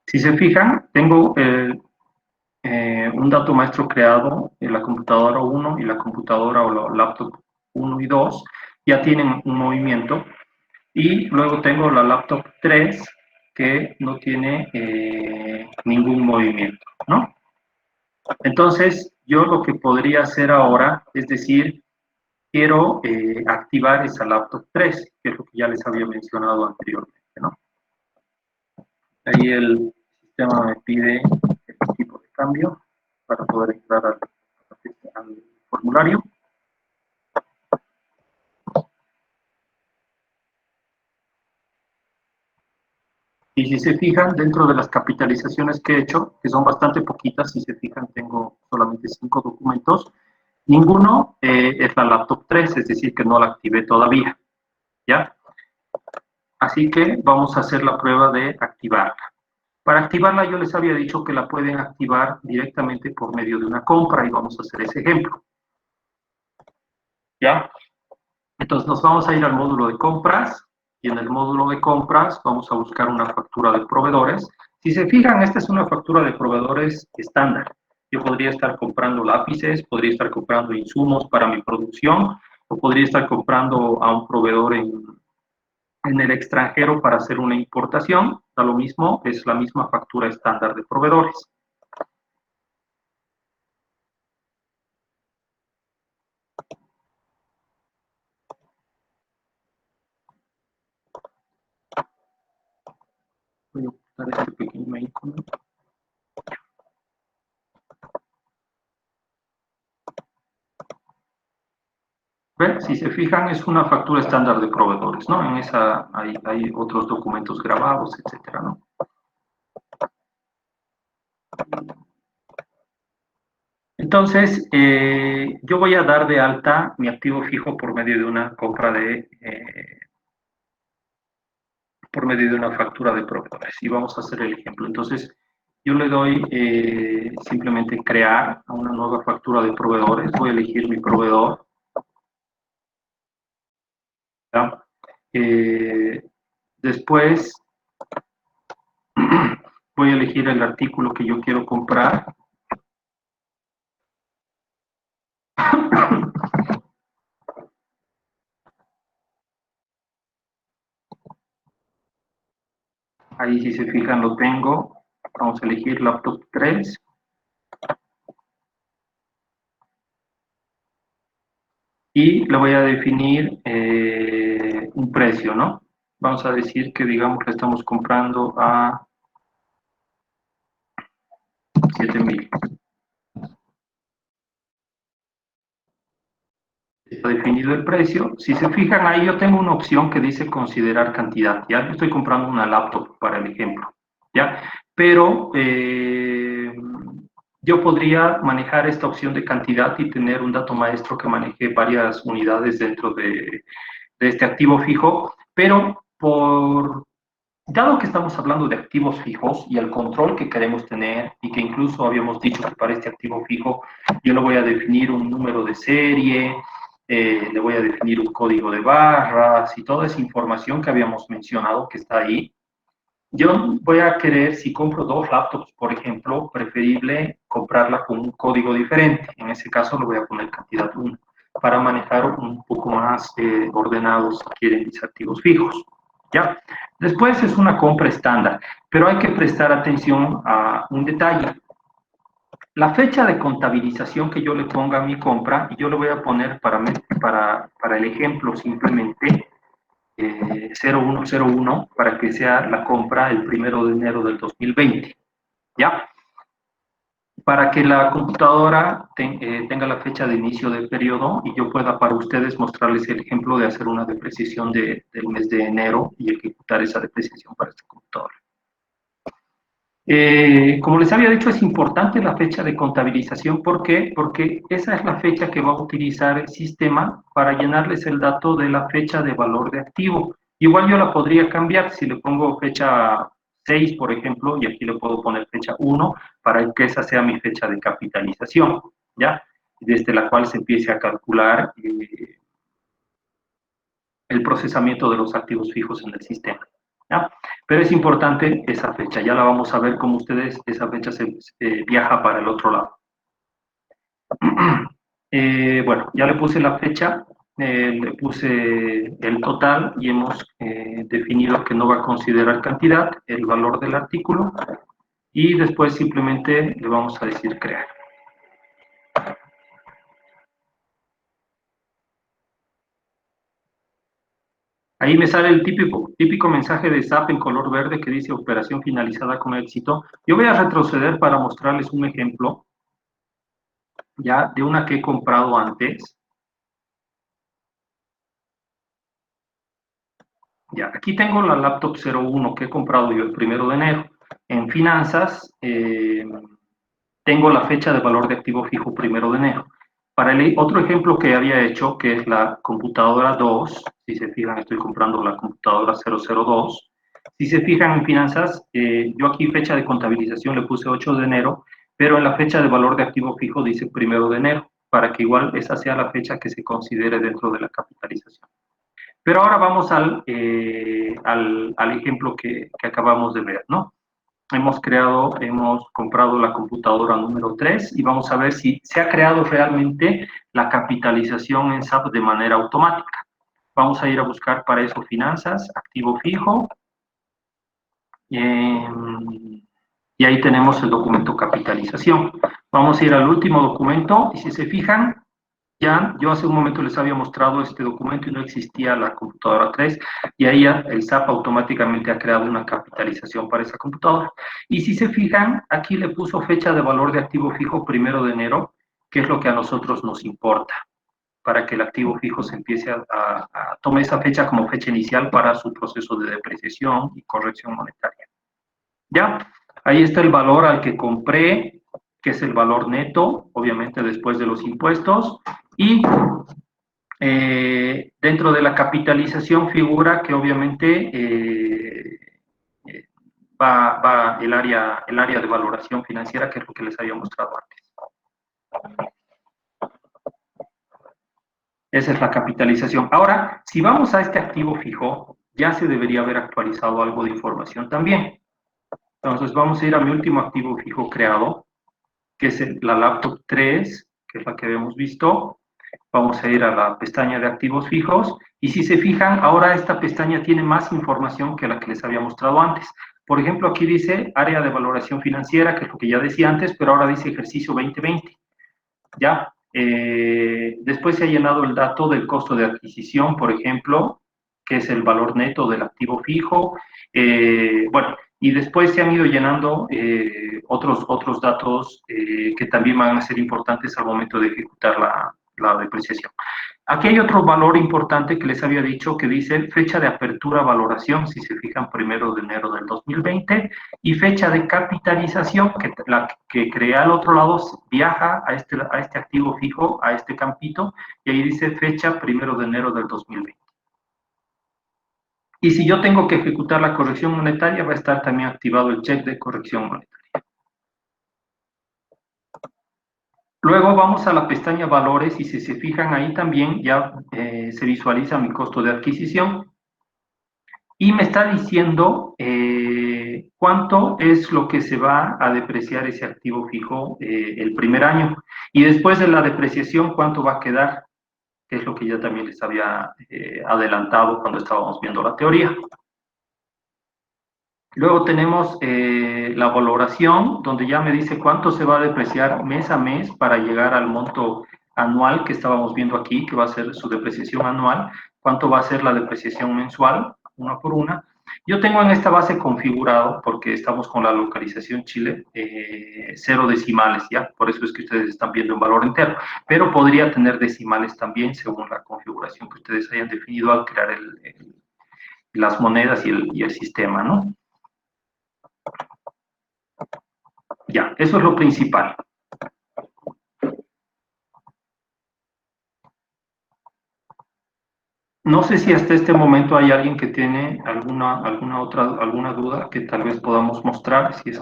si se fijan, tengo un dato maestro creado en la computadora 1 y la computadora o la laptop 1 y 2 ya tienen un movimiento, y luego tengo la laptop 3 que no tiene ningún movimiento, ¿no? Entonces, yo lo que podría hacer ahora es decir, quiero activar esa laptop 3, que es lo que ya les había mencionado anteriormente, ¿no? Ahí el sistema me pide el tipo de cambio para poder entrar al formulario. Y si se fijan, dentro de las capitalizaciones que he hecho, que son bastante poquitas, si se fijan, tengo solamente 5 documentos, ninguno es la laptop 3, es decir, que no la activé todavía, ¿ya? Así que vamos a hacer la prueba de activarla. Para activarla yo les había dicho que la pueden activar directamente por medio de una compra y vamos a hacer ese ejemplo. ¿Ya? Entonces nos vamos a ir al módulo de compras y en el módulo de compras vamos a buscar una factura de proveedores. Si se fijan, esta es una factura de proveedores estándar. Yo podría estar comprando lápices, podría estar comprando insumos para mi producción o podría estar comprando a un proveedor en el extranjero para hacer una importación. Da lo mismo, es la misma factura estándar de proveedores. Voy a ocultar este pequeño icono. ¿Ven? Si se fijan, es una factura estándar de proveedores, ¿no? En esa hay otros documentos grabados, etcétera, ¿no? Entonces, yo voy a dar de alta mi activo fijo por medio de una compra por medio de una factura de proveedores. Y vamos a hacer el ejemplo. Entonces, yo le doy simplemente crear a una nueva factura de proveedores. Voy a elegir mi proveedor. ¿Ya? Después, voy a elegir el artículo que yo quiero comprar. Ahí, si se fijan, lo tengo. Vamos a elegir laptop 3. Y le voy a definir un precio, ¿no? Vamos a decir que, digamos, que estamos comprando a 7,000. Está definido el precio. Si se fijan, ahí yo tengo una opción que dice considerar cantidad. Ya yo estoy comprando una laptop para el ejemplo, ¿ya? Pero yo podría manejar esta opción de cantidad y tener un dato maestro que maneje varias unidades dentro de este activo fijo, pero dado que estamos hablando de activos fijos y el control que queremos tener, y que incluso habíamos dicho que para este activo fijo yo le voy a definir un número de serie, le voy a definir un código de barras y toda esa información que habíamos mencionado que está ahí, Yo voy a querer, si compro 2 laptops, por ejemplo, preferible comprarla con un código diferente. En ese caso lo voy a poner cantidad 1, para manejar un poco más ordenados, si quieren, mis activos fijos. ¿Ya? Después es una compra estándar, pero hay que prestar atención a un detalle. La fecha de contabilización que yo le ponga a mi compra, y yo le voy a poner para el ejemplo simplemente 0101, para que sea la compra el 1 de enero del 2020, ¿ya? Para que la computadora tenga la fecha de inicio del periodo y yo pueda para ustedes mostrarles el ejemplo de hacer una depreciación del mes de enero y ejecutar esa depreciación para esta computadora. Como les había dicho, es importante la fecha de contabilización. ¿Por qué? Porque esa es la fecha que va a utilizar el sistema para llenarles el dato de la fecha de valor de activo. Igual yo la podría cambiar si le pongo fecha 6, por ejemplo, y aquí le puedo poner fecha 1 para que esa sea mi fecha de capitalización, ¿ya? Desde la cual se empiece a calcular el procesamiento de los activos fijos en el sistema. ¿Ya? Pero es importante esa fecha, ya la vamos a ver como ustedes, esa fecha se viaja para el otro lado. Bueno, ya le puse la fecha, le puse el total y hemos definido que no va a considerar cantidad, el valor del artículo, y después simplemente le vamos a decir crear. Ahí me sale el típico mensaje de SAP en color verde que dice operación finalizada con éxito. Yo voy a retroceder para mostrarles un ejemplo ya de una que he comprado antes. Ya, aquí tengo la laptop 01 que he comprado yo el 1 de enero. En finanzas tengo la fecha de valor de activo fijo 1 de enero. Para el otro ejemplo que había hecho, que es la computadora 2, si se fijan, estoy comprando la computadora 002. Si se fijan en finanzas, yo aquí fecha de contabilización le puse 8 de enero, pero en la fecha de valor de activo fijo dice 1 de enero, para que igual esa sea la fecha que se considere dentro de la capitalización. Pero ahora vamos al ejemplo que acabamos de ver, ¿no? Hemos comprado la computadora número 3 y vamos a ver si se ha creado realmente la capitalización en SAP de manera automática. Vamos a ir a buscar para eso finanzas, activo fijo, y ahí tenemos el documento capitalización. Vamos a ir al último documento y si se fijan, ya, yo hace un momento les había mostrado este documento y no existía la computadora 3, y ahí ya el SAP automáticamente ha creado una capitalización para esa computadora. Y si se fijan, aquí le puso fecha de valor de activo fijo 1 de enero, que es lo que a nosotros nos importa, para que el activo fijo se empiece a tomar esa fecha como fecha inicial para su proceso de depreciación y corrección monetaria. ¿Ya? Ahí está el valor al que compré, que es el valor neto, obviamente después de los impuestos, y dentro de la capitalización figura que obviamente va el área de valoración financiera, que es lo que les había mostrado antes. Esa es la capitalización. Ahora, si vamos a este activo fijo, ya se debería haber actualizado algo de información también. Entonces vamos a ir a mi último activo fijo creado, que es la laptop 3, que es la que habíamos visto. Vamos a ir a la pestaña de activos fijos y si se fijan, ahora esta pestaña tiene más información que la que les había mostrado antes. Por ejemplo, aquí dice área de valoración financiera, que es lo que ya decía antes, pero ahora dice ejercicio 2020. ¿Ya? Después se ha llenado el dato del costo de adquisición, por ejemplo, que es el valor neto del activo fijo. Bueno, y después se han ido llenando otros datos que también van a ser importantes al momento de ejecutar la depreciación. Aquí hay otro valor importante que les había dicho que dice fecha de apertura valoración, si se fijan 1 de enero del 2020, y fecha de capitalización, que la que crea al otro lado viaja a este activo fijo, a este campito, y ahí dice fecha 1 de enero del 2020. Y si yo tengo que ejecutar la corrección monetaria, va a estar también activado el check de corrección monetaria. Luego vamos a la pestaña valores y si se fijan ahí también ya se visualiza mi costo de adquisición y me está diciendo cuánto es lo que se va a depreciar ese activo fijo el primer año. Y después de la depreciación, cuánto va a quedar, que es lo que ya también les había adelantado cuando estábamos viendo la teoría. Luego tenemos la valoración, donde ya me dice cuánto se va a depreciar mes a mes para llegar al monto anual que estábamos viendo aquí, que va a ser su depreciación anual, cuánto va a ser la depreciación mensual, una por una. Yo tengo en esta base configurado, porque estamos con la localización Chile, 0 decimales, ¿ya? Por eso es que ustedes están viendo en valor entero, pero podría tener decimales también según la configuración que ustedes hayan definido al crear las monedas y el sistema, ¿no? Ya, eso es lo principal. No sé si hasta este momento hay alguien que tiene alguna duda que tal vez podamos mostrar. Si es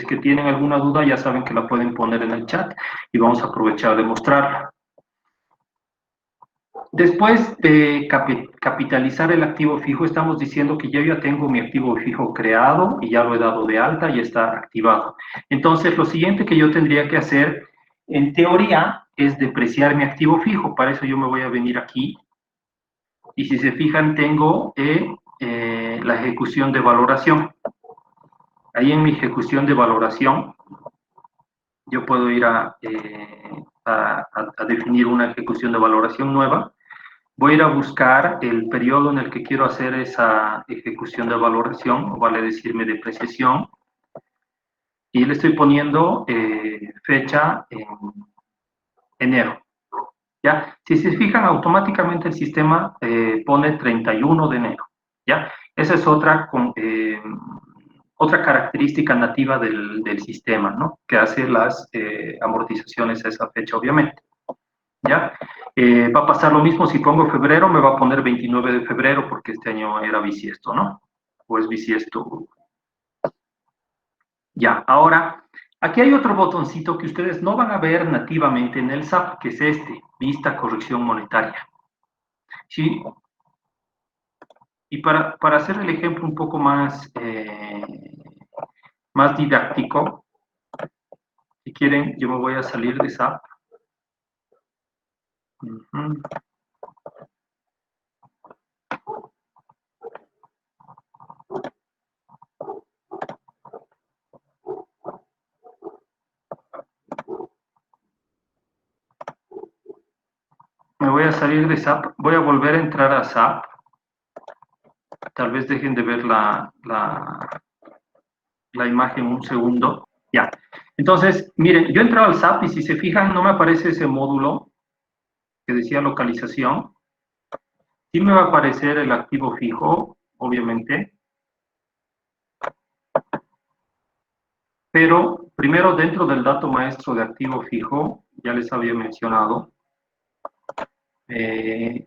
que tienen alguna duda, ya saben que la pueden poner en el chat y vamos a aprovechar de mostrarla. Después de capitalizar el activo fijo, estamos diciendo que yo ya tengo mi activo fijo creado y ya lo he dado de alta y está activado. Entonces, lo siguiente que yo tendría que hacer, en teoría, es depreciar mi activo fijo. Para eso yo me voy a venir aquí. Y si se fijan, tengo la ejecución de valoración. Ahí en mi ejecución de valoración, yo puedo ir a definir una ejecución de valoración nueva. Voy a ir a buscar el periodo en el que quiero hacer esa ejecución de valoración, o vale decirme depreciación, y le estoy poniendo fecha en enero. ¿Ya? Si se fijan, automáticamente el sistema pone 31 de enero. ¿Ya? Esa es otra característica nativa del sistema, ¿no? Que hace las amortizaciones a esa fecha, obviamente. ¿Ya? Va a pasar lo mismo si pongo febrero, me va a poner 29 de febrero porque este año era bisiesto, ¿no? O es bisiesto. Ya, ahora, aquí hay otro botoncito que ustedes no van a ver nativamente en el SAP, que es este, vista corrección monetaria. ¿Sí? Y para hacer el ejemplo un poco más didáctico, si quieren, yo me voy a salir de SAP. Me voy a salir de SAP, voy a volver a entrar a SAP. Tal vez dejen de ver la imagen un segundo. Ya. Entonces, miren, yo he entrado al SAP y si se fijan, no me aparece ese módulo que decía localización. Sí me va a aparecer el activo fijo, obviamente. Pero primero, dentro del dato maestro de activo fijo, ya les había mencionado,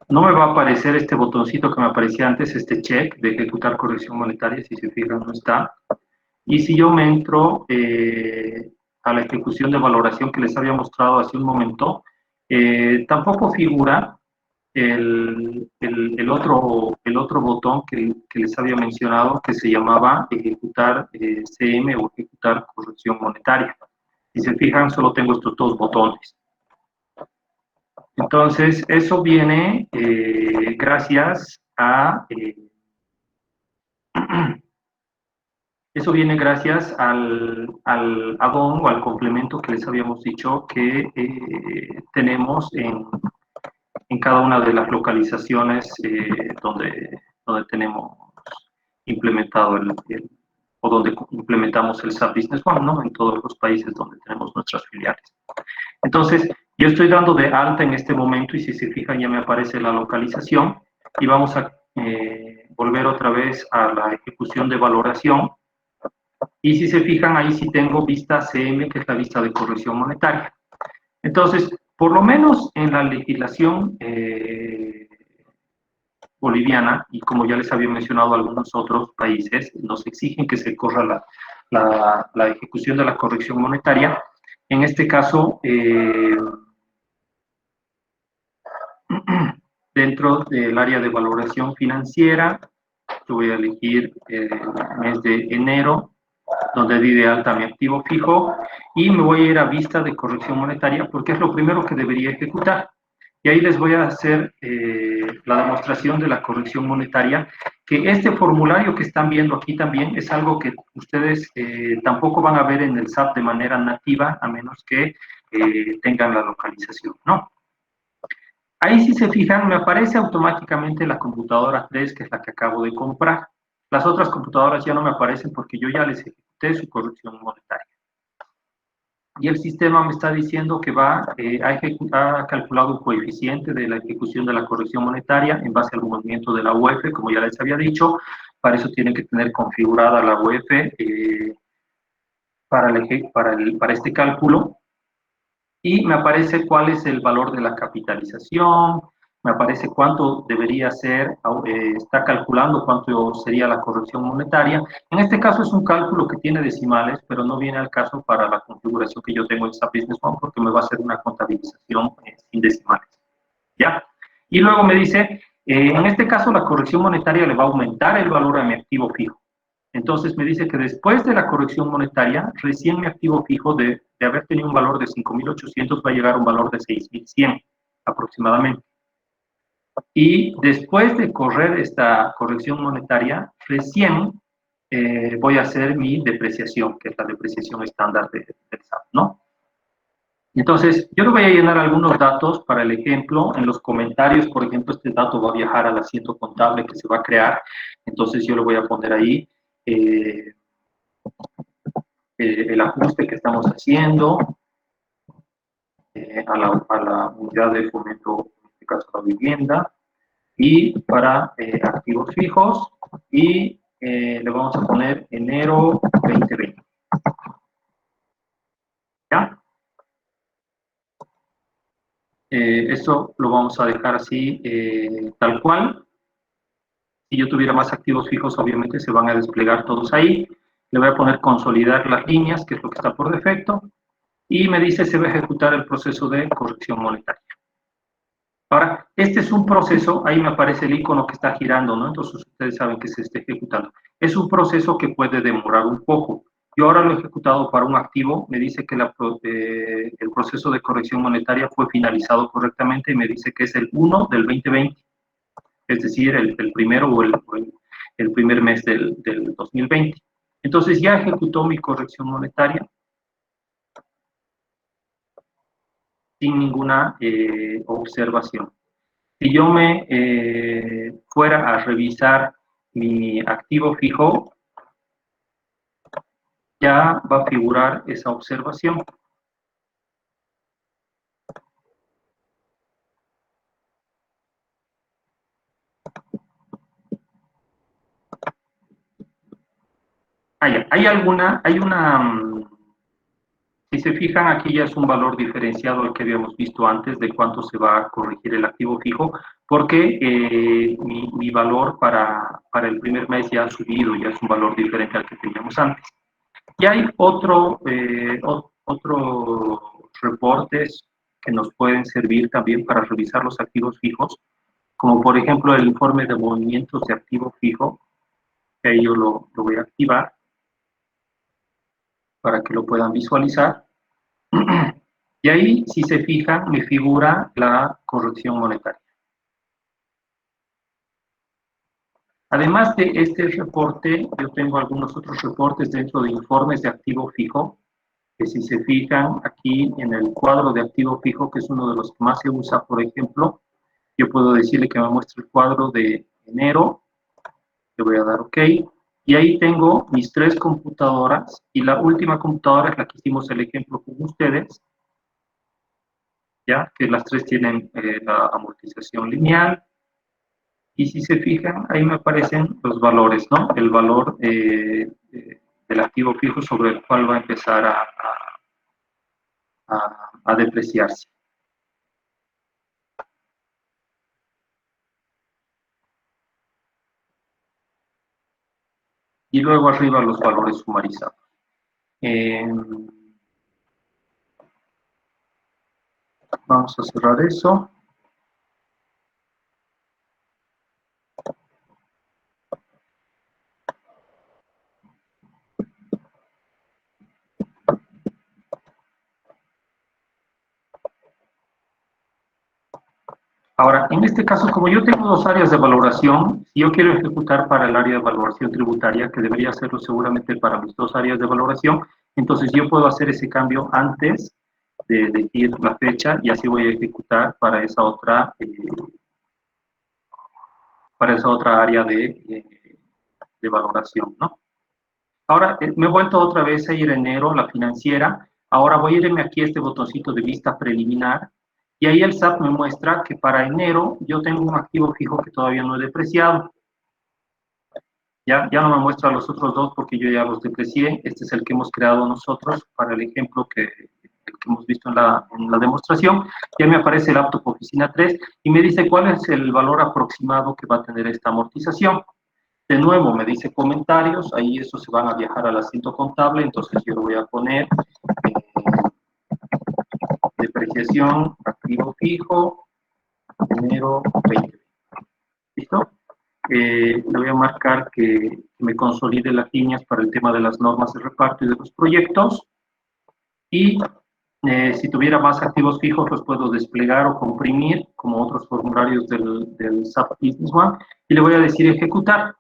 no me va a aparecer este botoncito que me aparecía antes, este check de ejecutar corrección monetaria, si se fijan no está. Y si yo me entro a la ejecución de valoración que les había mostrado hace un momento, tampoco figura el otro botón que les había mencionado que se llamaba ejecutar CM o ejecutar corrección monetaria. Si se fijan, solo tengo estos dos botones. Entonces, eso viene gracias a... Eso viene gracias al add-on o al complemento que les habíamos dicho que tenemos en cada una de las localizaciones donde tenemos implementado o donde implementamos el SAP Business One, ¿no? En todos los países donde tenemos nuestras filiales. Entonces, yo estoy dando de alta en este momento y si se fijan ya me aparece la localización y vamos a volver otra vez a la ejecución de valoración. Y si se fijan, ahí sí tengo vista CM, que es la vista de corrección monetaria. Entonces, por lo menos en la legislación boliviana, y como ya les había mencionado algunos otros países, nos exigen que se corra la ejecución de la corrección monetaria. En este caso, dentro del área de valoración financiera, Yo voy a elegir el mes de enero, donde di de alta mi activo fijo, y me voy a ir a vista de corrección monetaria, porque es lo primero que debería ejecutar. Y ahí les voy a hacer la demostración de la corrección monetaria, que este formulario que están viendo aquí también es algo que ustedes tampoco van a ver en el SAP de manera nativa, a menos que tengan la localización, ¿no? Ahí si se fijan, me aparece automáticamente la computadora 3, que es la que acabo de comprar. Las otras computadoras ya no me aparecen porque yo ya les ejecuté su corrección monetaria. Y el sistema me está diciendo que ha calculado un coeficiente de la ejecución de la corrección monetaria en base al movimiento de la UEF, como ya les había dicho. Para eso tienen que tener configurada la UEF para este cálculo. Y me aparece cuál es el valor de la capitalización, me aparece cuánto debería ser, está calculando cuánto sería la corrección monetaria. En este caso es un cálculo que tiene decimales, pero no viene al caso para la configuración que yo tengo en SAP Business One, porque me va a hacer una contabilización sin decimales. ¿Ya? Y luego me dice, en este caso la corrección monetaria le va a aumentar el valor a mi activo fijo. Entonces me dice que después de la corrección monetaria, recién mi activo fijo de haber tenido un valor de 5.800 va a llegar a un valor de 6.100 aproximadamente. Y después de correr esta corrección monetaria, recién voy a hacer mi depreciación, que es la depreciación estándar del SAP, ¿no? Entonces, yo le voy a llenar algunos datos para el ejemplo. En los comentarios, por ejemplo, este dato va a viajar al asiento contable que se va a crear. Entonces, yo le voy a poner ahí el ajuste que estamos haciendo a la unidad de fomento, en este caso la vivienda, y para activos fijos, y le vamos a poner enero 2020. ¿Ya? Esto lo vamos a dejar así, tal cual. Si yo tuviera más activos fijos, obviamente se van a desplegar todos ahí. Le voy a poner consolidar las líneas, que es lo que está por defecto, y me dice se va a ejecutar el proceso de corrección monetaria. Ahora, este es un proceso, ahí me aparece el icono que está girando, ¿no? Entonces ustedes saben que se está ejecutando. Es un proceso que puede demorar un poco. Yo ahora lo he ejecutado para un activo, me dice que el proceso de corrección monetaria fue finalizado correctamente y me dice que es el 1 del 2020, es decir, el primero o el primer mes del 2020. Entonces ya ejecutó mi corrección monetaria sin ninguna observación. Si yo me fuera a revisar mi activo fijo, ya va a figurar esa observación. Si se fijan, aquí ya es un valor diferenciado al que habíamos visto antes de cuánto se va a corregir el activo fijo, porque mi valor para el primer mes ya ha subido, ya es un valor diferente al que teníamos antes. Y hay otros reportes que nos pueden servir también para revisar los activos fijos, como por ejemplo el informe de movimientos de activo fijo, que ahí yo lo voy a activar para que lo puedan visualizar. Y ahí, si se fijan, me figura la corrección monetaria. Además de este reporte, yo tengo algunos otros reportes dentro de informes de activo fijo, que si se fijan aquí en el cuadro de activo fijo, que es uno de los que más se usa, por ejemplo, yo puedo decirle que me muestre el cuadro de enero, le voy a dar OK, y ahí tengo mis 3 computadoras, y la última computadora es la que hicimos el ejemplo con ustedes, ya que las 3 tienen la amortización lineal, y si se fijan, ahí me aparecen los valores, ¿no? El valor del activo fijo sobre el cual va a empezar a depreciarse. Y luego arriba los valores sumarizados. Vamos a cerrar eso. Ahora, en este caso, como yo tengo dos áreas de valoración, si yo quiero ejecutar para el área de valoración tributaria, que debería hacerlo seguramente para mis dos áreas de valoración, entonces yo puedo hacer ese cambio antes de decir la fecha y así voy a ejecutar para esa otra área de valoración, ¿no? Ahora, me he vuelto otra vez a ir a enero, la financiera. Ahora voy a irme aquí a este botoncito de vista preliminar. Y ahí el SAP me muestra que para enero yo tengo un activo fijo que todavía no he depreciado. Ya no me muestra los otros dos porque yo ya los deprecié. Este es el que hemos creado nosotros para el ejemplo que hemos visto en la demostración. Ya me aparece el Laptop Oficina 3 y me dice cuál es el valor aproximado que va a tener esta amortización. De nuevo me dice comentarios, ahí eso se van a viajar al asiento contable, entonces yo lo voy a poner depreciación, activo fijo, enero 20. ¿Listo? Le voy a marcar que me consolide las líneas para el tema de las normas de reparto y de los proyectos. Y si tuviera más activos fijos, los puedo desplegar o comprimir, como otros formularios del SAP Business One. Y le voy a decir ejecutar.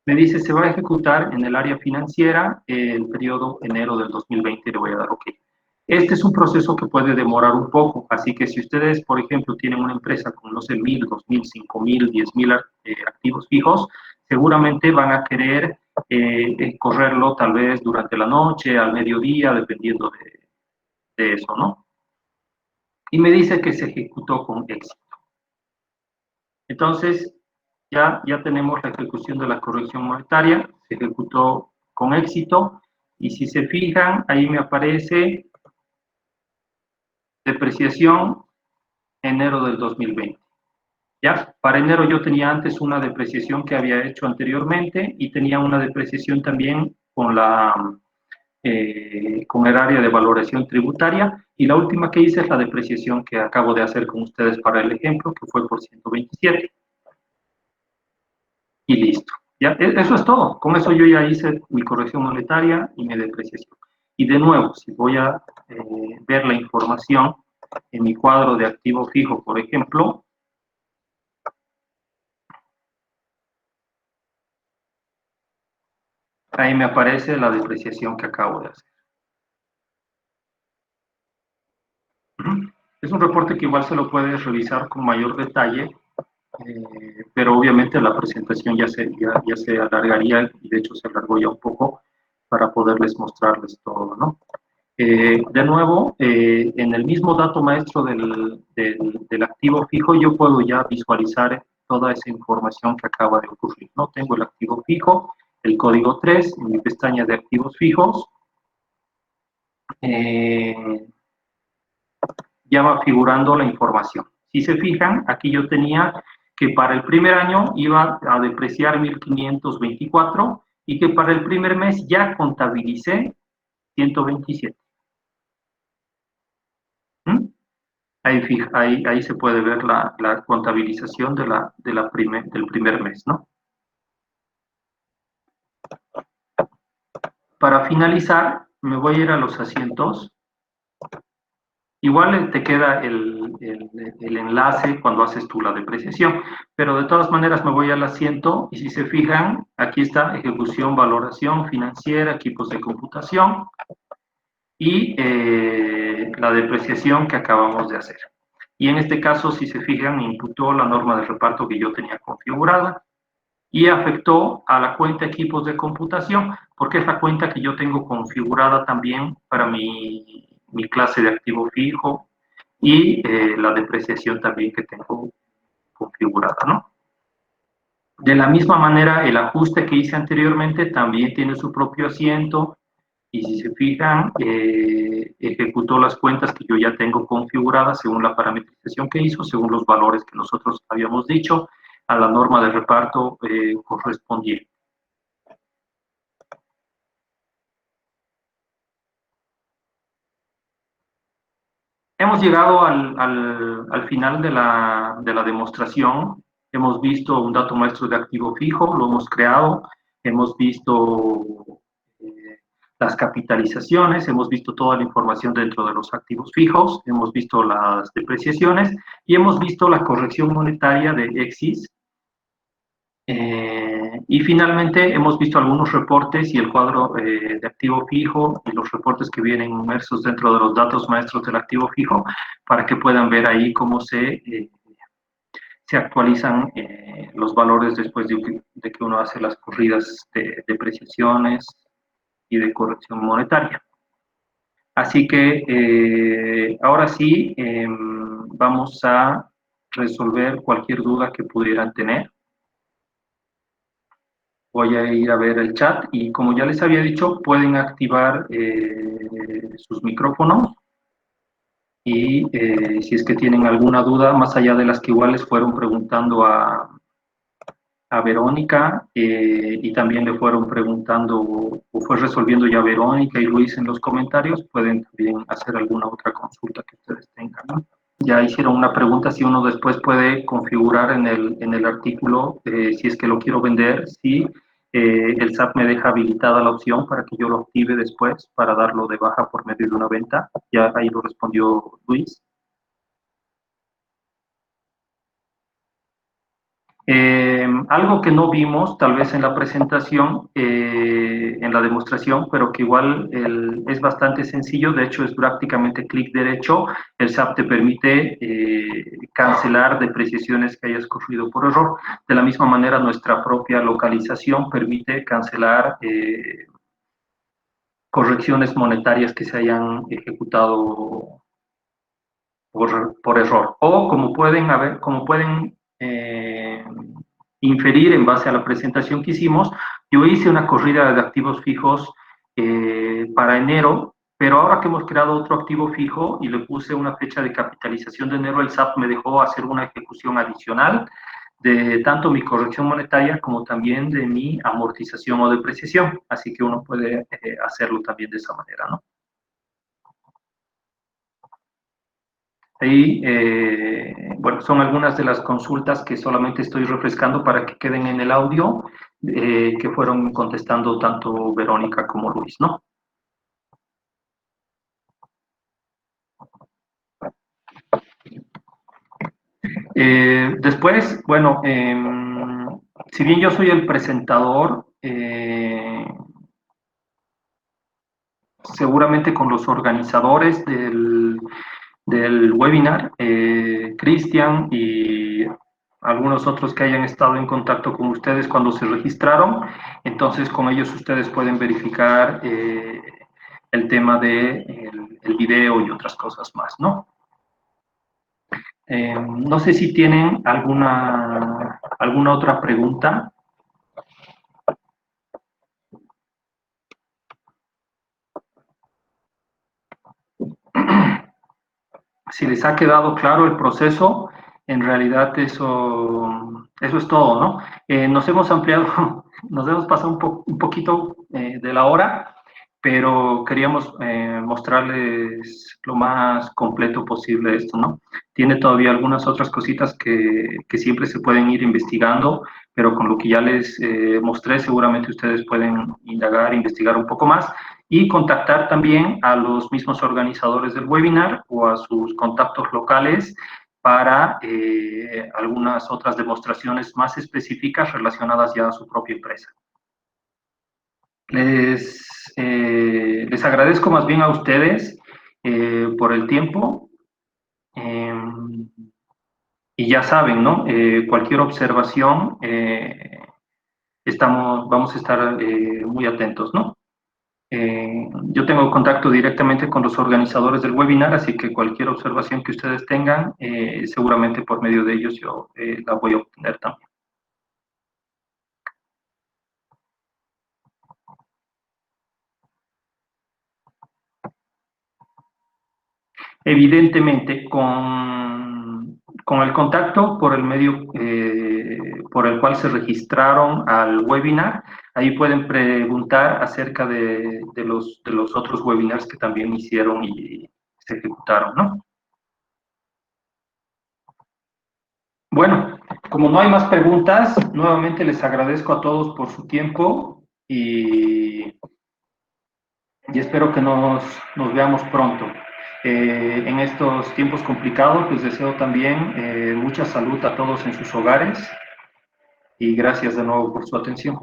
Me dice, se va a ejecutar en el área financiera el periodo enero del 2020 y le voy a dar OK. Este es un proceso que puede demorar un poco, así que si ustedes, por ejemplo, tienen una empresa con, no sé, 1,000, 2,000, 5,000, 10,000 activos fijos, seguramente van a querer correrlo tal vez durante la noche, al mediodía, dependiendo de eso, ¿no? Y me dice que se ejecutó con éxito. Entonces, ya tenemos la ejecución de la corrección monetaria, se ejecutó con éxito, y si se fijan, ahí me aparece depreciación enero del 2020. ¿Ya? Para enero yo tenía antes una depreciación que había hecho anteriormente y tenía una depreciación también con el área de valoración tributaria, y la última que hice es la depreciación que acabo de hacer con ustedes para el ejemplo, que fue por 127. Y listo. Ya, eso es todo. Con eso yo ya hice mi corrección monetaria y mi depreciación. Y de nuevo, si voy a ver la información en mi cuadro de activo fijo, por ejemplo, ahí me aparece la depreciación que acabo de hacer. Es un reporte que igual se lo puedes revisar con mayor detalle, pero obviamente la presentación ya se alargaría, y de hecho se alargó ya un poco para poderles mostrarles todo, ¿no? De nuevo, en el mismo dato maestro del activo fijo, yo puedo ya visualizar toda esa información que acaba de ocurrir, ¿no? Tengo el activo fijo, el código 3 en mi pestaña de activos fijos. Ya va figurando la información. Si se fijan, aquí yo tenía que para el primer año iba a depreciar 1,524 y que para el primer mes ya contabilicé 127. Ahí se puede ver la contabilización del primer mes, ¿no? Para finalizar, me voy a ir a los asientos. Igual te queda el enlace cuando haces tú la depreciación, pero de todas maneras me voy al asiento y si se fijan, aquí está ejecución, valoración financiera, equipos de computación y la depreciación que acabamos de hacer. Y en este caso, si se fijan, imputó la norma de reparto que yo tenía configurada y afectó a la cuenta equipos de computación, porque es la cuenta que yo tengo configurada también para mi clase de activo fijo y la depreciación también que tengo configurada, ¿no? De la misma manera, el ajuste que hice anteriormente también tiene su propio asiento, y si se fijan, ejecutó las cuentas que yo ya tengo configuradas según la parametrización que hizo, según los valores que nosotros habíamos dicho, a la norma de reparto correspondiente. Hemos llegado al final de la demostración. Hemos visto un dato maestro de activo fijo, lo hemos creado. Hemos visto las capitalizaciones, hemos visto toda la información dentro de los activos fijos, hemos visto las depreciaciones y hemos visto la corrección monetaria de EXIS. Y finalmente hemos visto algunos reportes y el cuadro de activo fijo y los reportes que vienen inmersos dentro de los datos maestros del activo fijo para que puedan ver ahí cómo se actualizan los valores después de que uno hace las corridas de depreciaciones y de corrección monetaria. Así que ahora sí vamos a resolver cualquier duda que pudieran tener. Voy a ir a ver el chat y como ya les había dicho, pueden activar sus micrófonos y si es que tienen alguna duda, más allá de las que igual les fueron preguntando a Verónica y también le fueron preguntando o fue resolviendo ya Verónica y Luis en los comentarios, pueden también hacer alguna otra consulta que ustedes tengan, ¿no? Ya hicieron una pregunta si uno después puede configurar en el artículo, si es que lo quiero vender, si el SAP me deja habilitada la opción para que yo lo active después para darlo de baja por medio de una venta. Ya ahí lo respondió Luis. Algo que no vimos, tal vez en la presentación, en la demostración, pero que igual es bastante sencillo, de hecho es prácticamente clic derecho, el SAP te permite cancelar depreciaciones que hayas corrido por error. De la misma manera, nuestra propia localización permite cancelar correcciones monetarias que se hayan ejecutado por error. O como pueden inferir en base a la presentación que hicimos, yo hice una corrida de activos fijos para enero, pero ahora que hemos creado otro activo fijo y le puse una fecha de capitalización de enero, el SAP me dejó hacer una ejecución adicional de tanto mi corrección monetaria como también de mi amortización o depreciación. Así que uno puede hacerlo también de esa manera, ¿no? Ahí, bueno, son algunas de las consultas que solamente estoy refrescando para que queden en el audio, que fueron contestando tanto Verónica como Luis, ¿no? Después, bueno, si bien yo soy el presentador, seguramente con los organizadores del webinar, Cristian y algunos otros que hayan estado en contacto con ustedes cuando se registraron, entonces con ellos ustedes pueden verificar el tema del video y otras cosas más, ¿no? No sé si tienen alguna otra pregunta. Si les ha quedado claro el proceso, en realidad eso es todo, ¿no? Nos hemos ampliado, nos hemos pasado un poquito de la hora, pero queríamos mostrarles lo más completo posible esto, ¿no? Tiene todavía algunas otras cositas que siempre se pueden ir investigando, pero con lo que ya les mostré, seguramente ustedes pueden indagar, investigar un poco más y contactar también a los mismos organizadores del webinar o a sus contactos locales para algunas otras demostraciones más específicas relacionadas ya a su propia empresa. Les agradezco más bien a ustedes por el tiempo y ya saben, ¿no? Cualquier observación, vamos a estar muy atentos, ¿no? Yo tengo contacto directamente con los organizadores del webinar, así que cualquier observación que ustedes tengan, seguramente por medio de ellos yo la voy a obtener también. Evidentemente, con el contacto por el medio por el cual se registraron al webinar, ahí pueden preguntar acerca de los otros webinars que también hicieron y se ejecutaron, ¿no? Bueno, como no hay más preguntas, nuevamente les agradezco a todos por su tiempo y y espero que nos veamos pronto. En estos tiempos complicados, les deseo también mucha salud a todos en sus hogares y gracias de nuevo por su atención.